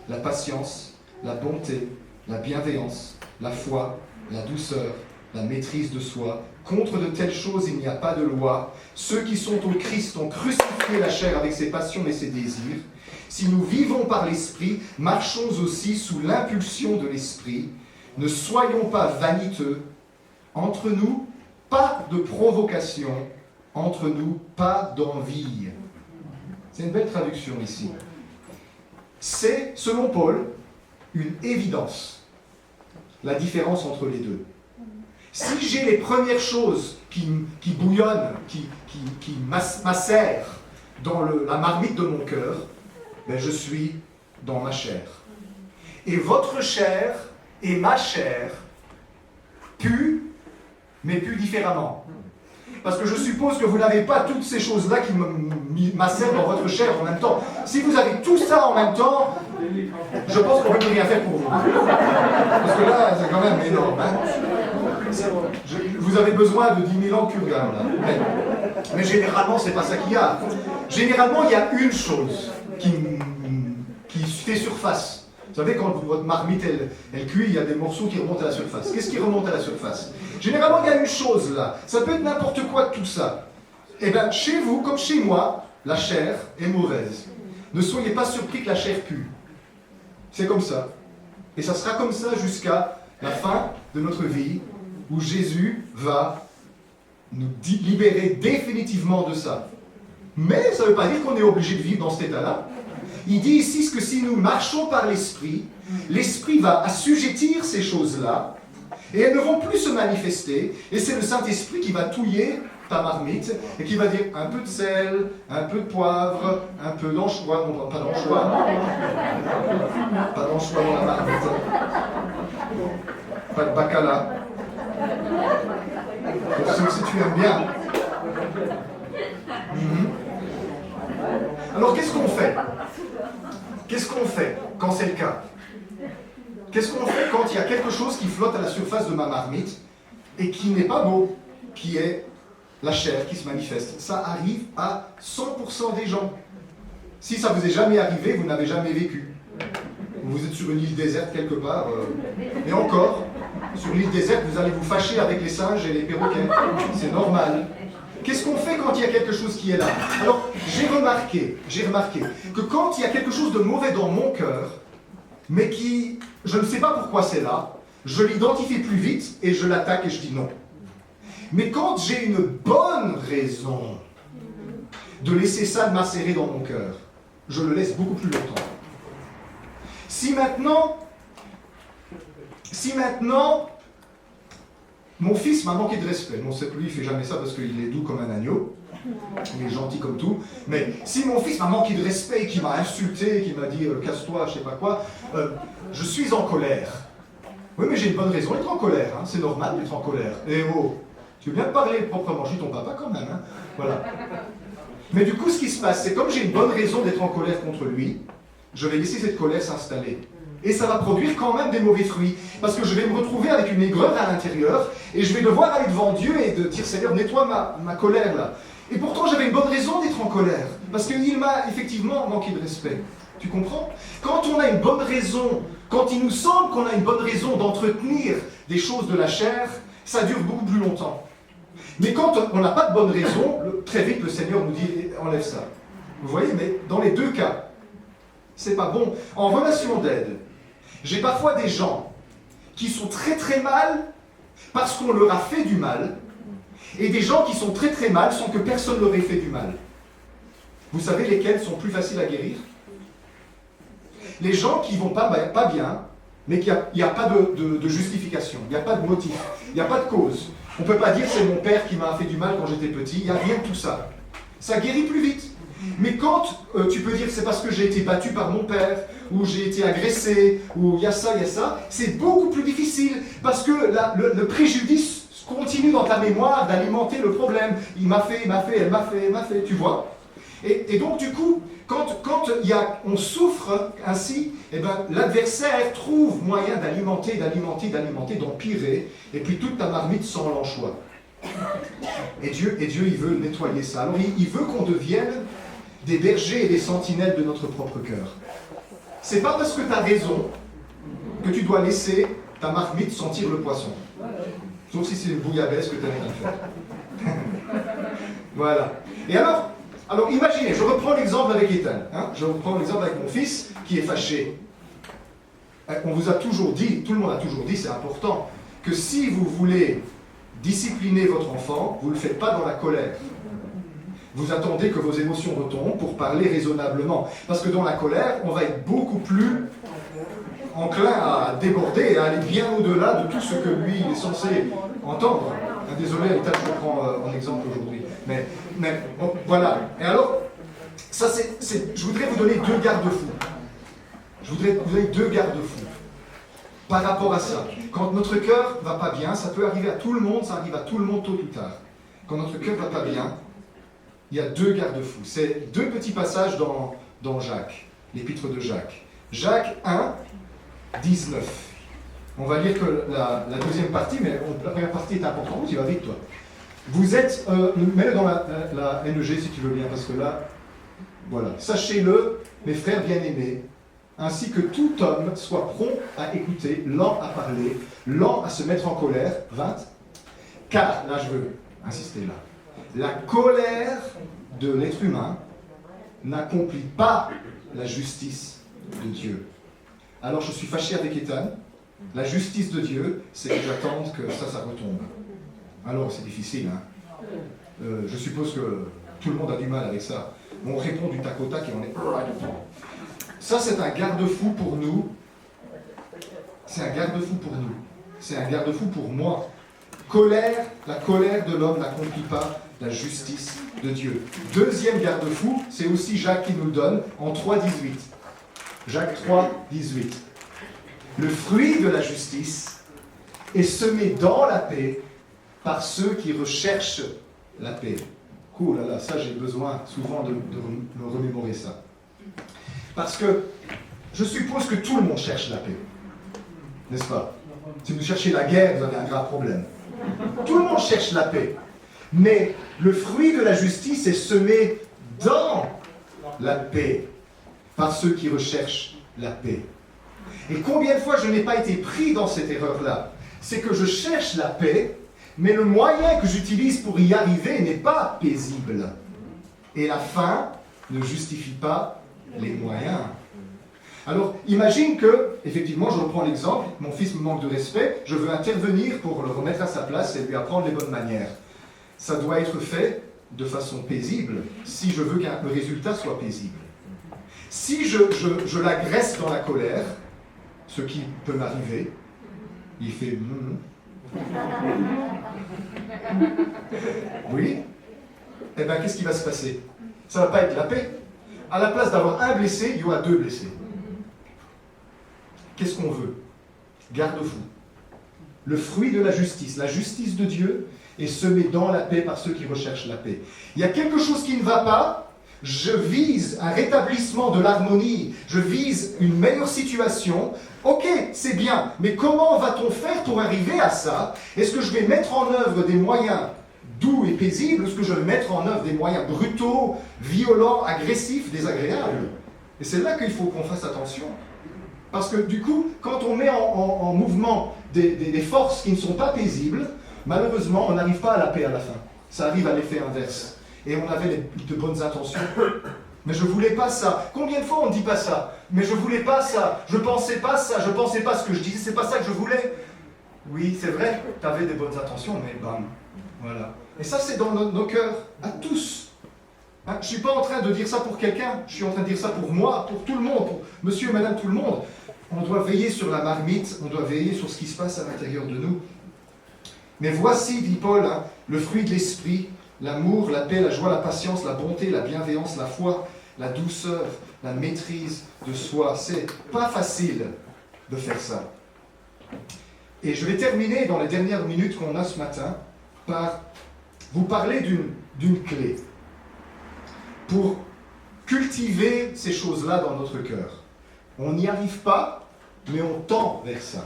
la patience, la bonté, la bienveillance, la foi, la douceur, la maîtrise de soi. Contre de telles choses, il n'y a pas de loi. Ceux qui sont au Christ ont crucifié la chair avec ses passions et ses désirs. Si nous vivons par l'Esprit, marchons aussi sous l'impulsion de l'Esprit. Ne soyons pas vaniteux. Entre nous, pas de provocation. Entre nous, pas d'envie. C'est une belle traduction ici. C'est, selon Paul, une évidence, la différence entre les deux. Si j'ai les premières choses qui bouillonnent, qui macèrent dans la marmite de mon cœur, ben je suis dans ma chair. Et votre chair et ma chair puent, mais puent différemment. Parce que je suppose que vous n'avez pas toutes ces choses-là qui macèrent dans votre chair en même temps. Si vous avez tout ça en même temps, je pense qu'on ne peut plus rien faire pour vous. Parce que là, c'est quand même énorme. Hein. Vous avez besoin de 10 000 ans de cure-gamme, là. Mais généralement, c'est pas ça qu'il y a. Généralement, il y a une chose qui fait surface. Vous savez, quand votre marmite, elle cuit, il y a des morceaux qui remontent à la surface. Qu'est-ce qui remonte à la surface? Généralement, il y a une chose là. Ça peut être n'importe quoi de tout ça. Eh bien, chez vous, comme chez moi, la chair est mauvaise. Ne soyez pas surpris que la chair pue. C'est comme ça. Et ça sera comme ça jusqu'à la fin de notre vie, où Jésus va nous libérer définitivement de ça. Mais ça ne veut pas dire qu'on est obligé de vivre dans cet état-là. Il dit ici que si nous marchons par l'Esprit, l'Esprit va assujettir ces choses-là, et elles ne vont plus se manifester, et c'est le Saint-Esprit qui va touiller ta marmite, et qui va dire un peu de sel, un peu de poivre, un peu d'anchois, non pas d'anchois, pas d'anchois dans la marmite, pas de bacala, pour ceux que tu aimes bien. Alors qu'est-ce qu'on fait? Qu'est-ce qu'on fait quand c'est le cas? Qu'est-ce qu'on fait quand il y a quelque chose qui flotte à la surface de ma marmite et qui n'est pas beau, qui est la chair qui se manifeste? Ça arrive à 100% des gens. Si ça vous est jamais arrivé, vous n'avez jamais vécu. Vous êtes sur une île déserte quelque part, et encore, sur l'île déserte, vous allez vous fâcher avec les singes et les perroquets. C'est normal. Qu'est-ce qu'on fait quand il y a quelque chose qui est là? Alors, j'ai remarqué que quand il y a quelque chose de mauvais dans mon cœur, mais qui, je ne sais pas pourquoi c'est là, je l'identifie plus vite et je l'attaque et je dis non. Mais quand j'ai une bonne raison de laisser ça macérer dans mon cœur, je le laisse beaucoup plus longtemps. Si maintenant, mon fils m'a manqué de respect. Bon, c'est que lui, il ne fait jamais ça parce qu'il est doux comme un agneau. Il est gentil comme tout. Mais si mon fils m'a manqué de respect, qu'il m'a insulté, qu'il m'a dit casse-toi, je sais pas quoi, je suis en colère. Oui, mais j'ai une bonne raison d'être en colère. Hein. C'est normal d'être en colère. Eh oh, tu veux bien te parler proprement? Je suis ton papa quand même. Hein. Voilà. Mais du coup, ce qui se passe, c'est comme j'ai une bonne raison d'être en colère contre lui, je vais laisser cette colère s'installer. Et ça va produire quand même des mauvais fruits. Parce que je vais me retrouver avec une aigreur à l'intérieur, et je vais devoir aller devant Dieu et de dire, Seigneur, nettoie ma colère là. Et pourtant, j'avais une bonne raison d'être en colère. Parce qu'il m'a effectivement manqué de respect. Tu comprends? Quand on a une bonne raison, quand il nous semble qu'on a une bonne raison d'entretenir des choses de la chair, ça dure beaucoup plus longtemps. Mais quand on n'a pas de bonne raison, très vite le Seigneur nous dit, enlève ça. Vous voyez, mais dans les deux cas, c'est pas bon. En relation d'aide, j'ai parfois des gens qui sont très très mal parce qu'on leur a fait du mal, et des gens qui sont très très mal sans que personne leur ait fait du mal. Vous savez lesquels sont plus faciles à guérir? Les gens qui vont pas bien, mais qu'il n'y a pas de justification, il n'y a pas de motif, il n'y a pas de cause. On ne peut pas dire c'est mon père qui m'a fait du mal quand j'étais petit, il n'y a rien de tout ça. Ça guérit plus vite. Mais quand tu peux dire c'est parce que j'ai été battu par mon père, ou j'ai été agressé, ou il y a ça, c'est beaucoup plus difficile, parce que le préjudice continue dans ta mémoire d'alimenter le problème. Il m'a fait, elle m'a fait, tu vois. Et donc du coup, quand on souffre ainsi, eh ben, l'adversaire trouve moyen d'alimenter, d'empirer, et puis toute ta marmite sent l'anchois. Et Dieu, il veut nettoyer ça. Alors il veut qu'on devienne des bergers et des sentinelles de notre propre cœur. C'est pas parce que tu as raison que tu dois laisser ta marmite sentir le poisson. Sauf si c'est une bouillabaisse que tu as rien à faire. Voilà. Et alors imaginez, je reprends l'exemple avec Ethan. Hein, je reprends l'exemple avec mon fils qui est fâché. On vous a toujours dit, tout le monde a toujours dit, c'est important, que si vous voulez discipliner votre enfant, vous ne le faites pas dans la colère. Vous attendez que vos émotions retombent pour parler raisonnablement. Parce que dans la colère, on va être beaucoup plus enclin à déborder et à aller bien au-delà de tout ce que lui il est censé entendre. Désolé, Anita, je prends en exemple aujourd'hui. Mais bon, voilà. Et alors, ça je voudrais vous donner deux garde-fous. Par rapport à ça. Quand notre cœur ne va pas bien, ça peut arriver à tout le monde, ça arrive à tout le monde tôt ou tard. Quand notre cœur ne va pas bien, il y a deux garde-fous. C'est deux petits passages dans Jacques, l'épître de Jacques. Jacques 1, 19. On va lire que la deuxième partie, mais la première partie est importante, tu vas vite toi. Vous êtes, mets-le dans la NEG si tu veux bien, parce que là, voilà. Sachez-le, mes frères bien-aimés, ainsi que tout homme soit prompt à écouter, lent à parler, lent à se mettre en colère, 20. Car, là je veux insister là, la colère de l'être humain n'accomplit pas la justice de Dieu. Alors je suis fâché avec Ethan. La justice de Dieu, c'est que j'attende que ça retombe. Alors c'est difficile, hein. Je suppose que Tout le monde a du mal avec ça. On répond du tac au tac et on est... Ça, c'est un garde-fou pour nous. C'est un garde-fou pour nous. C'est un garde-fou pour moi. La colère de l'homme n'accomplit pas la justice de Dieu. Deuxième garde-fou, c'est aussi Jacques qui nous le donne en 3,18. Jacques 3,18. Le fruit de la justice est semé dans la paix par ceux qui recherchent la paix. Cool, là, ça j'ai besoin souvent de me remémorer ça. Parce que je suppose que tout le monde cherche la paix. N'est-ce pas? Si vous cherchez la guerre, vous avez un grave problème. Tout le monde cherche la paix. Mais le fruit de la justice est semé dans la paix par ceux qui recherchent la paix. Et combien de fois je n'ai pas été pris dans cette erreur-là? C'est que je cherche la paix, mais le moyen que j'utilise pour y arriver n'est pas paisible. Et la fin ne justifie pas les moyens. Alors, imagine que, effectivement, je reprends l'exemple, mon fils me manque de respect, je veux intervenir pour le remettre à sa place et lui apprendre les bonnes manières. Ça doit être fait de façon paisible, si je veux que le résultat soit paisible. Si je l'agresse dans la colère, ce qui peut m'arriver, il fait oui, eh bien qu'est-ce qui va se passer? Ça ne va pas être la paix. À la place d'avoir un blessé, il y aura 2 blessés. Qu'est-ce qu'on veut? Garde-fou. Le fruit de la justice de Dieu est semé dans la paix par ceux qui recherchent la paix. Il y a quelque chose qui ne va pas, je vise un rétablissement de l'harmonie, je vise une meilleure situation. Ok, c'est bien, mais comment va-t-on faire pour arriver à ça? Est-ce que je vais mettre en œuvre des moyens doux et paisibles, ou est-ce que je vais mettre en œuvre des moyens brutaux, violents, agressifs, désagréables? Et c'est là qu'il faut qu'on fasse attention. Parce que du coup, quand on met en mouvement des forces qui ne sont pas paisibles, malheureusement, on n'arrive pas à la paix à la fin. Ça arrive à l'effet inverse. Et on avait de bonnes intentions. Mais je ne voulais pas ça. Combien de fois on ne dit pas ça? Mais je ne voulais pas ça. Je ne pensais pas ça. Je ne pensais pas ce que je disais. C'est pas ça que je voulais. Oui, c'est vrai. Tu avais des bonnes intentions, mais bam. Voilà. Et ça, c'est dans nos cœurs. À tous. Hein, je ne suis pas en train de dire ça pour quelqu'un. Je suis en train de dire ça pour moi, pour tout le monde, pour monsieur et madame tout le monde. On doit veiller sur la marmite. On doit veiller sur ce qui se passe à l'intérieur de nous. Mais voici, dit Paul, hein, le fruit de l'esprit. L'amour, la paix, la joie, la patience, la bonté, la bienveillance, la foi, la douceur, la maîtrise de soi. C'est pas facile de faire ça. Et je vais terminer dans les dernières minutes qu'on a ce matin par vous parler d'une clé pour cultiver ces choses-là dans notre cœur. On n'y arrive pas, mais on tend vers ça.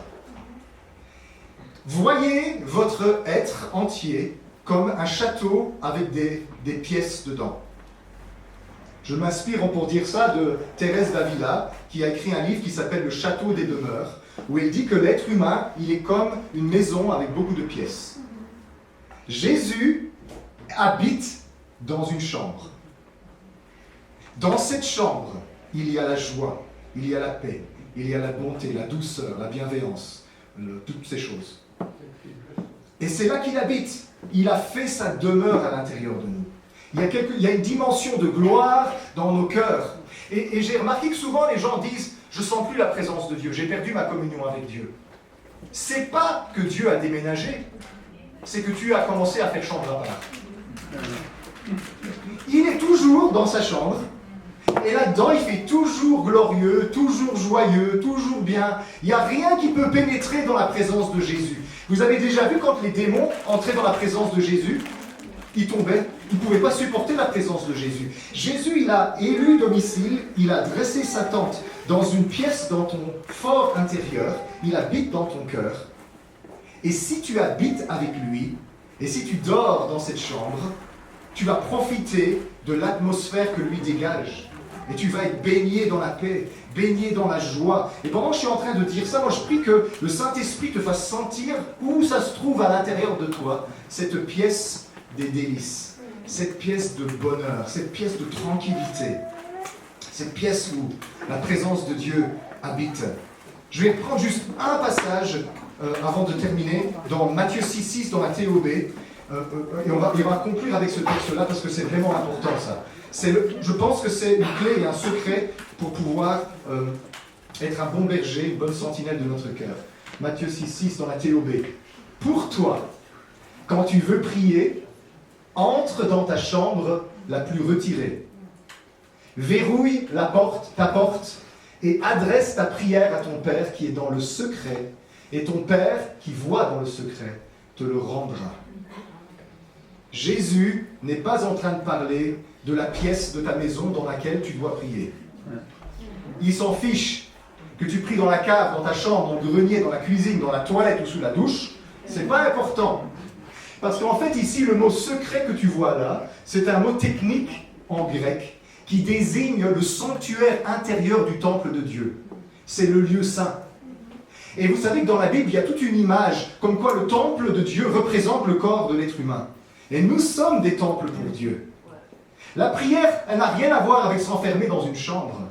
Voyez votre être entier comme un château avec des pièces dedans. Je m'inspire pour dire ça de Thérèse d'Avila, qui a écrit un livre qui s'appelle Le Château des Demeures, où elle dit que l'être humain, il est comme une maison avec beaucoup de pièces. Jésus habite dans une chambre. Dans cette chambre, il y a la joie, il y a la paix, il y a la bonté, la douceur, la bienveillance, toutes ces choses. Et c'est là qu'il habite. Il a fait sa demeure à l'intérieur de nous. Il y a une dimension de gloire dans nos cœurs. Et j'ai remarqué que souvent les gens disent « Je ne sens plus la présence de Dieu, j'ai perdu ma communion avec Dieu ». C'est pas que Dieu a déménagé, c'est que tu as commencé à faire chambre à part. Il est toujours dans sa chambre, et là-dedans il fait toujours glorieux, toujours joyeux, toujours bien. Il n'y a rien qui peut pénétrer dans la présence de Jésus. Vous avez déjà vu quand les démons entraient dans la présence de Jésus, ils tombaient, ils ne pouvaient pas supporter la présence de Jésus. Jésus, il a élu domicile, il a dressé sa tente dans une pièce dans ton fort intérieur, il habite dans ton cœur. Et si tu habites avec lui, et si tu dors dans cette chambre, tu vas profiter de l'atmosphère que lui dégage. Et tu vas être baigné dans la paix, baigné dans la joie. Et pendant que je suis en train de dire ça, moi je prie que le Saint-Esprit te fasse sentir où ça se trouve à l'intérieur de toi, cette pièce des délices, cette pièce de bonheur, cette pièce de tranquillité, cette pièce où la présence de Dieu habite. Je vais prendre juste un passage avant de terminer, dans Matthieu 6,6, dans la TOB. et on va conclure avec ce texte-là parce que c'est vraiment important ça. Je pense que c'est une clé et un secret pour pouvoir être un bon berger, une bonne sentinelle de notre cœur. Matthieu 6,6 dans la TOB. Pour toi, quand tu veux prier, entre dans ta chambre la plus retirée. Verrouille ta porte, et adresse ta prière à ton Père qui est dans le secret, et ton Père qui voit dans le secret te le rendra. Jésus n'est pas en train de parler de la pièce de ta maison dans laquelle tu dois prier. Il s'en fiche que tu pries dans la cave, dans ta chambre, dans le grenier, dans la cuisine, dans la toilette ou sous la douche. C'est pas important. Parce qu'en fait, ici, le mot secret que tu vois là, c'est un mot technique en grec qui désigne le sanctuaire intérieur du temple de Dieu. C'est le lieu saint. Et vous savez que dans la Bible, il y a toute une image comme quoi le temple de Dieu représente le corps de l'être humain. Et nous sommes des temples pour Dieu. La prière, elle n'a rien à voir avec s'enfermer dans une chambre.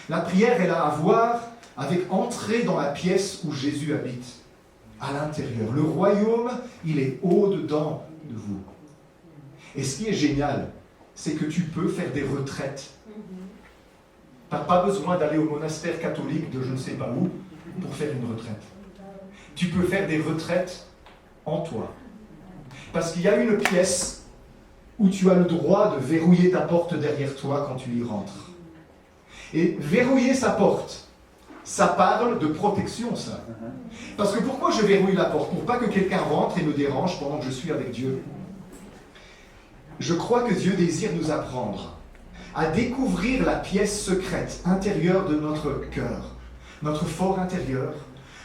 La prière, elle a à voir avec entrer dans la pièce où Jésus habite, à l'intérieur. Le royaume, il est au-dedans de vous. Et ce qui est génial, c'est que tu peux faire des retraites. Tu n'as pas besoin d'aller au monastère catholique de je ne sais pas où pour faire une retraite. Tu peux faire des retraites en toi. Parce qu'il y a une pièce où tu as le droit de verrouiller ta porte derrière toi quand tu y rentres. Et verrouiller sa porte, ça parle de protection, ça. Parce que pourquoi je verrouille la porte? Pour pas que quelqu'un rentre et me dérange pendant que je suis avec Dieu. Je crois que Dieu désire nous apprendre à découvrir la pièce secrète intérieure de notre cœur, notre fort intérieur,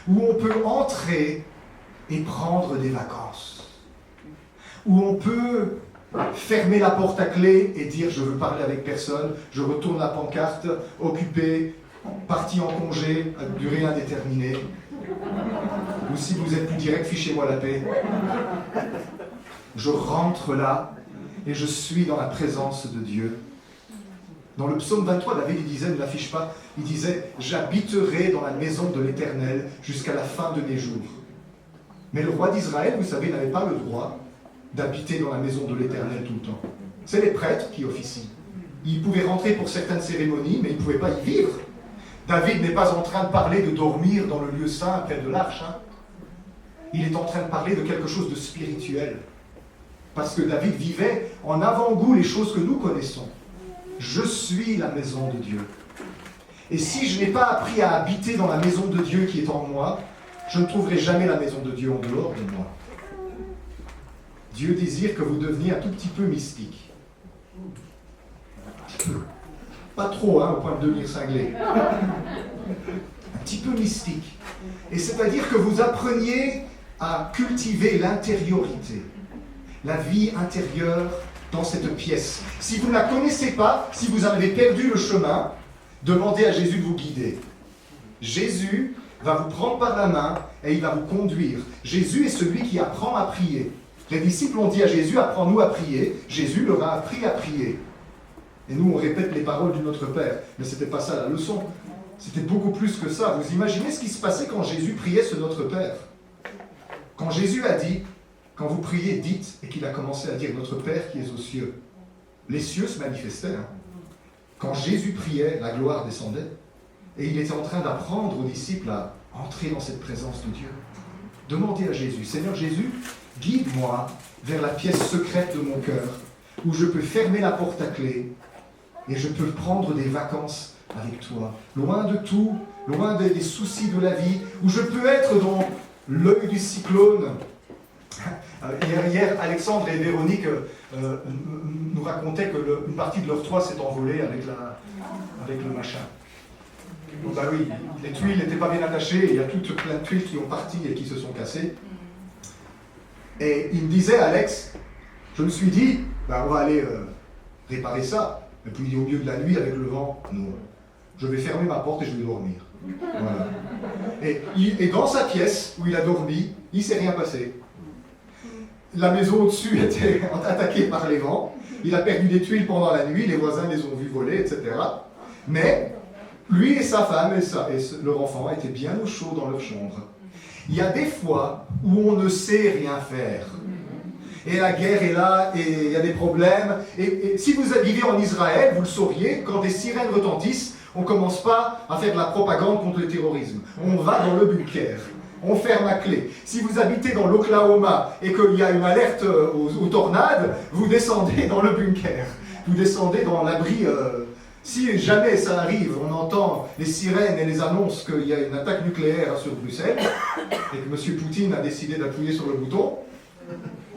où on peut entrer et prendre des vacances. Où on peut fermer la porte à clé et dire je veux parler avec personne, je retourne la pancarte, occupé, parti en congé, à durée indéterminée. Ou si vous êtes plus direct, fichez-moi la paix. Je rentre là et je suis dans la présence de Dieu. Dans le psaume 23, David il disait, ne l'affiche pas, il disait « J'habiterai dans la maison de l'Éternel jusqu'à la fin de mes jours ». Mais le roi d'Israël, vous savez, n'avait pas le droit d'habiter dans la maison de l'Éternel tout le temps. C'est les prêtres qui officient. Ils pouvaient rentrer pour certaines cérémonies, mais ils ne pouvaient pas y vivre. David n'est pas en train de parler de dormir dans le lieu saint près de l'arche. Il est en train de parler de quelque chose de spirituel. Parce que David vivait en avant-goût les choses que nous connaissons. Je suis la maison de Dieu. Et si je n'ai pas appris à habiter dans la maison de Dieu qui est en moi, je ne trouverai jamais la maison de Dieu en dehors de moi. Dieu désire que vous deveniez un tout petit peu mystique. Un petit peu. Pas trop, au point de devenir cinglé. Un petit peu mystique. Et c'est-à-dire que vous appreniez à cultiver l'intériorité, la vie intérieure dans cette pièce. Si vous ne la connaissez pas, si vous en avez perdu le chemin, demandez à Jésus de vous guider. Jésus va vous prendre par la main et il va vous conduire. Jésus est celui qui apprend à prier. Les disciples ont dit à Jésus, apprends-nous à prier. Jésus leur a appris à prier. Et nous, on répète les paroles du Notre Père. Mais ce n'était pas ça la leçon. C'était beaucoup plus que ça. Vous imaginez ce qui se passait quand Jésus priait ce Notre Père? Quand Jésus a dit, quand vous priez, dites, et qu'il a commencé à dire, Notre Père qui est aux cieux. Les cieux se manifestaient. Quand Jésus priait, la gloire descendait. Et il était en train d'apprendre aux disciples à entrer dans cette présence de Dieu. Demandez à Jésus, Seigneur Jésus, guide-moi vers la pièce secrète de mon cœur, où je peux fermer la porte à clé, et je peux prendre des vacances avec toi, loin de tout, loin des soucis de la vie, où je peux être dans l'œil du cyclone. Hier, Alexandre et Véronique nous racontaient qu'une partie de leur toit s'est envolée avec le machin. Bon, bah oui, les tuiles n'étaient pas bien attachées, et il y a toutes plein de tuiles qui ont parti et qui se sont cassées. Et il me disait, Alex, je me suis dit, on va aller réparer ça. Et puis au milieu de la nuit, avec le vent, non. Je vais fermer ma porte et je vais dormir. Voilà. Et dans sa pièce où il a dormi, il ne s'est rien passé. La maison au-dessus était attaquée par les vents. Il a perdu des tuiles pendant la nuit, les voisins les ont vus voler, etc. Mais lui et sa femme et leur enfant étaient bien au chaud dans leur chambre. Il y a des fois où on ne sait rien faire. et la guerre est là, et il y a des problèmes. Et si vous vivez en Israël, vous le sauriez, quand des sirènes retentissent, on ne commence pas à faire de la propagande contre le terrorisme. On va dans le bunker. On ferme à clé. Si vous habitez dans l'Oklahoma et qu'il y a une alerte aux tornades, vous descendez dans le bunker. Vous descendez dans l'abri. Si jamais ça arrive, on entend les sirènes et les annonces qu'il y a une attaque nucléaire sur Bruxelles et que M. Poutine a décidé d'appuyer sur le bouton,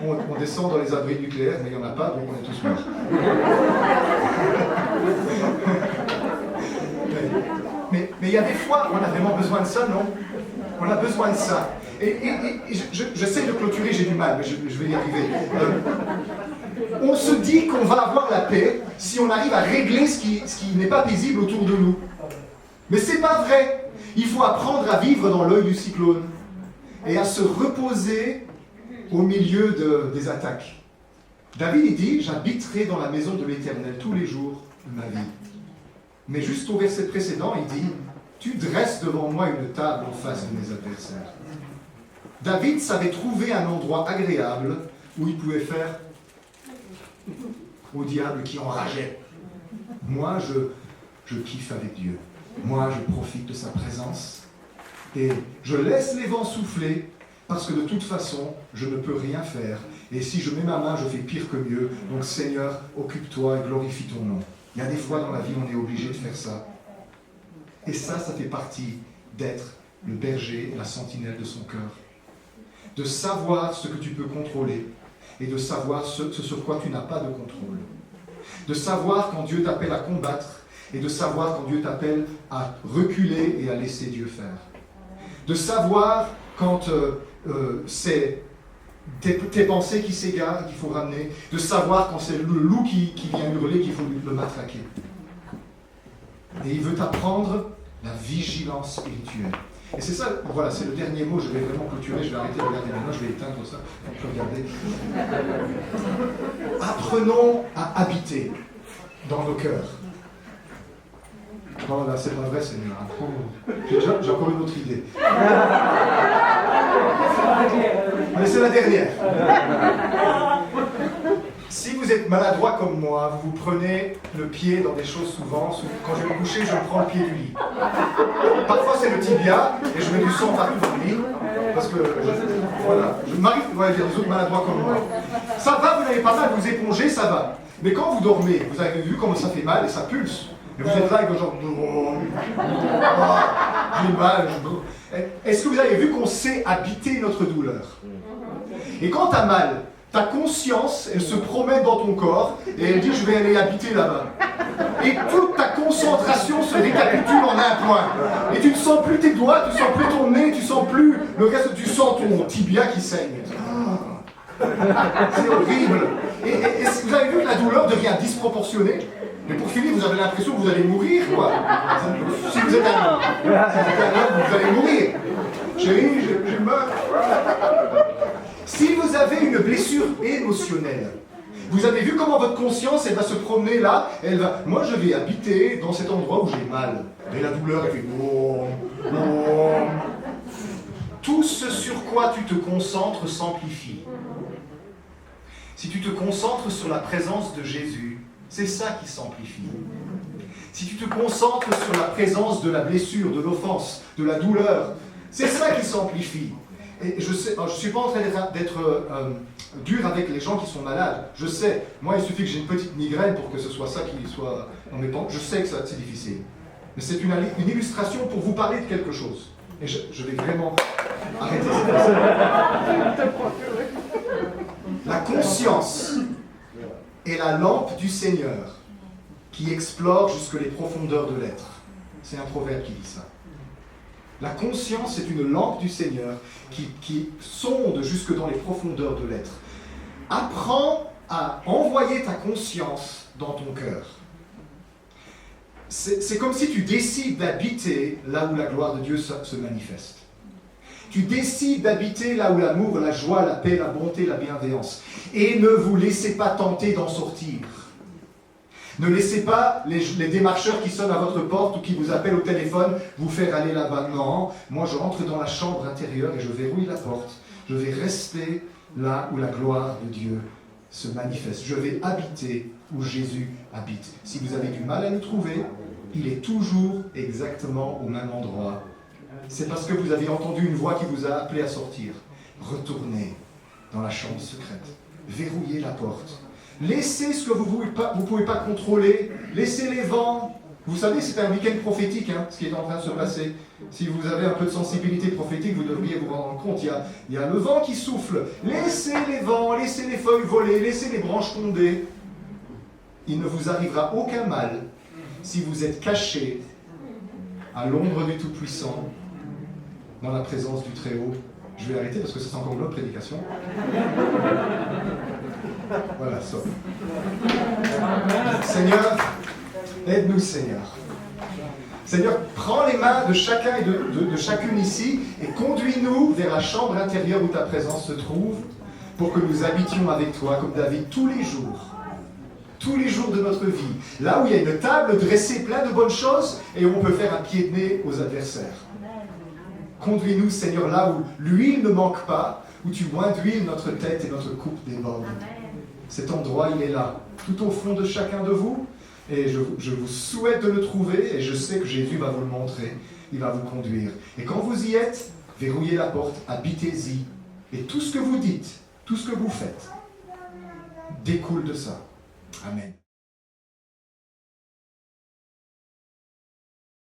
on descend dans les abris nucléaires, mais il n'y en a pas, donc on est tous morts. Mais il y a des fois, on a vraiment besoin de ça, non? On a besoin de ça. Et j'essaie de clôturer, j'ai du mal, mais je vais y arriver. On se dit qu'on va avoir la paix si on arrive à régler ce qui n'est pas paisible autour de nous. Mais c'est pas vrai. Il faut apprendre à vivre dans l'œil du cyclone et à se reposer au milieu des attaques. David, il dit, j'habiterai dans la maison de l'Éternel tous les jours de ma vie. Mais juste au verset précédent, il dit, tu dresses devant moi une table en face de mes adversaires. David savait trouver un endroit agréable où il pouvait faire au diable qui enrageait. Moi, je kiffe avec Dieu. Moi, je profite de sa présence. Et je laisse les vents souffler, parce que de toute façon, je ne peux rien faire. Et si je mets ma main, je fais pire que mieux. Donc Seigneur, occupe-toi et glorifie ton nom. Il y a des fois dans la vie, on est obligé de faire ça. Et ça fait partie d'être le berger et la sentinelle de son cœur. De savoir ce que tu peux contrôler et de savoir ce sur quoi tu n'as pas de contrôle. De savoir quand Dieu t'appelle à combattre et de savoir quand Dieu t'appelle à reculer et à laisser Dieu faire. De savoir quand c'est tes pensées qui s'égarent, qu'il faut ramener. De savoir quand c'est le loup qui vient hurler, qu'il faut le matraquer. Et il veut t'apprendre la vigilance spirituelle. Et c'est ça, voilà, c'est le dernier mot, je vais vraiment clôturer, je vais arrêter de regarder maintenant, je vais éteindre ça, on peut regarder. Apprenons à habiter dans nos cœurs. Non, là, c'est pas vrai, Seigneur. J'ai encore une autre idée. Mais c'est la dernière. Si vous êtes maladroit comme moi, vous prenez le pied dans des choses souvent. Quand je vais me coucher, je prends le pied du lit. Parfois, c'est le tibia, et je mets du sang partout dans le lit. Parce que, voilà, je m'arrive, ouais, il y a des autres maladroits comme moi. Ça va, vous n'avez pas mal, vous épongez, ça va. Mais quand vous dormez, vous avez vu comment ça fait mal et ça pulse. Et vous êtes là avec genre... j'ai mal. Est-ce que vous avez vu qu'on sait habiter notre douleur? Et quand tu as mal, ta conscience, elle se promène dans ton corps et elle dit je vais aller habiter là-bas. Et toute ta concentration se récapitule en un point. Et tu ne sens plus tes doigts, tu ne sens plus ton nez, tu ne sens plus le reste, tu sens ton tibia qui saigne. C'est horrible. Et vous avez vu que la douleur devient disproportionnée? Mais pour finir, vous avez l'impression que vous allez mourir, quoi. Si vous êtes un homme, vous allez mourir. Chérie, j'ai mal. Si vous avez une blessure émotionnelle, vous avez vu comment votre conscience, elle va se promener là, elle va... Moi, je vais habiter dans cet endroit où j'ai mal. Et la douleur, elle fait... Tout ce sur quoi tu te concentres s'amplifie. Si tu te concentres sur la présence de Jésus, c'est ça qui s'amplifie. Si tu te concentres sur la présence de la blessure, de l'offense, de la douleur, c'est ça qui s'amplifie. Et je ne suis pas en train d'être dur avec les gens qui sont malades. Je sais, moi il suffit que j'ai une petite migraine pour que ce soit ça qui soit dans mes pensées. Je sais que c'est difficile. Mais c'est une illustration pour vous parler de quelque chose. Et je vais vraiment arrêter ça. La conscience est la lampe du Seigneur qui explore jusque les profondeurs de l'être. C'est un proverbe qui dit ça. La conscience est une lampe du Seigneur qui sonde jusque dans les profondeurs de l'être. Apprends à envoyer ta conscience dans ton cœur. C'est comme si tu décides d'habiter là où la gloire de Dieu se manifeste. Tu décides d'habiter là où l'amour, la joie, la paix, la bonté, la bienveillance. Et ne vous laissez pas tenter d'en sortir. Ne laissez pas les démarcheurs qui sonnent à votre porte ou qui vous appellent au téléphone vous faire aller là-bas. Non, moi je rentre dans la chambre intérieure et je verrouille la porte. Je vais rester là où la gloire de Dieu se manifeste. Je vais habiter où Jésus habite. Si vous avez du mal à le trouver, il est toujours exactement au même endroit. C'est parce que vous avez entendu une voix qui vous a appelé à sortir. Retournez dans la chambre secrète. Verrouillez la porte. Laissez ce que vous ne pouvez pas contrôler. Laissez les vents. Vous savez, c'est un week-end prophétique, ce qui est en train de se passer. Si vous avez un peu de sensibilité prophétique, vous devriez vous rendre compte. Il y a le vent qui souffle. Laissez les vents, laissez les feuilles voler, laissez les branches tomber. Il ne vous arrivera aucun mal si vous êtes cachés à l'ombre du Tout-Puissant, dans la présence du Très-Haut. Je vais arrêter parce que c'est encore une autre prédication. Voilà, stop. Seigneur, aide-nous, Seigneur. Seigneur, prends les mains de chacun et de chacune ici et conduis-nous vers la chambre intérieure où ta présence se trouve pour que nous habitions avec toi comme David tous les jours de notre vie. Là où il y a une table dressée plein de bonnes choses et où on peut faire un pied de nez aux adversaires. Conduis-nous, Seigneur, là où l'huile ne manque pas, où tu bois d'huile notre tête et notre coupe déborde. Cet endroit, il est là, tout au fond de chacun de vous. Et je vous souhaite de le trouver, et je sais que Jésus va vous le montrer, il va vous conduire. Et quand vous y êtes, verrouillez la porte, habitez-y. Et tout ce que vous dites, tout ce que vous faites, découle de ça. Amen.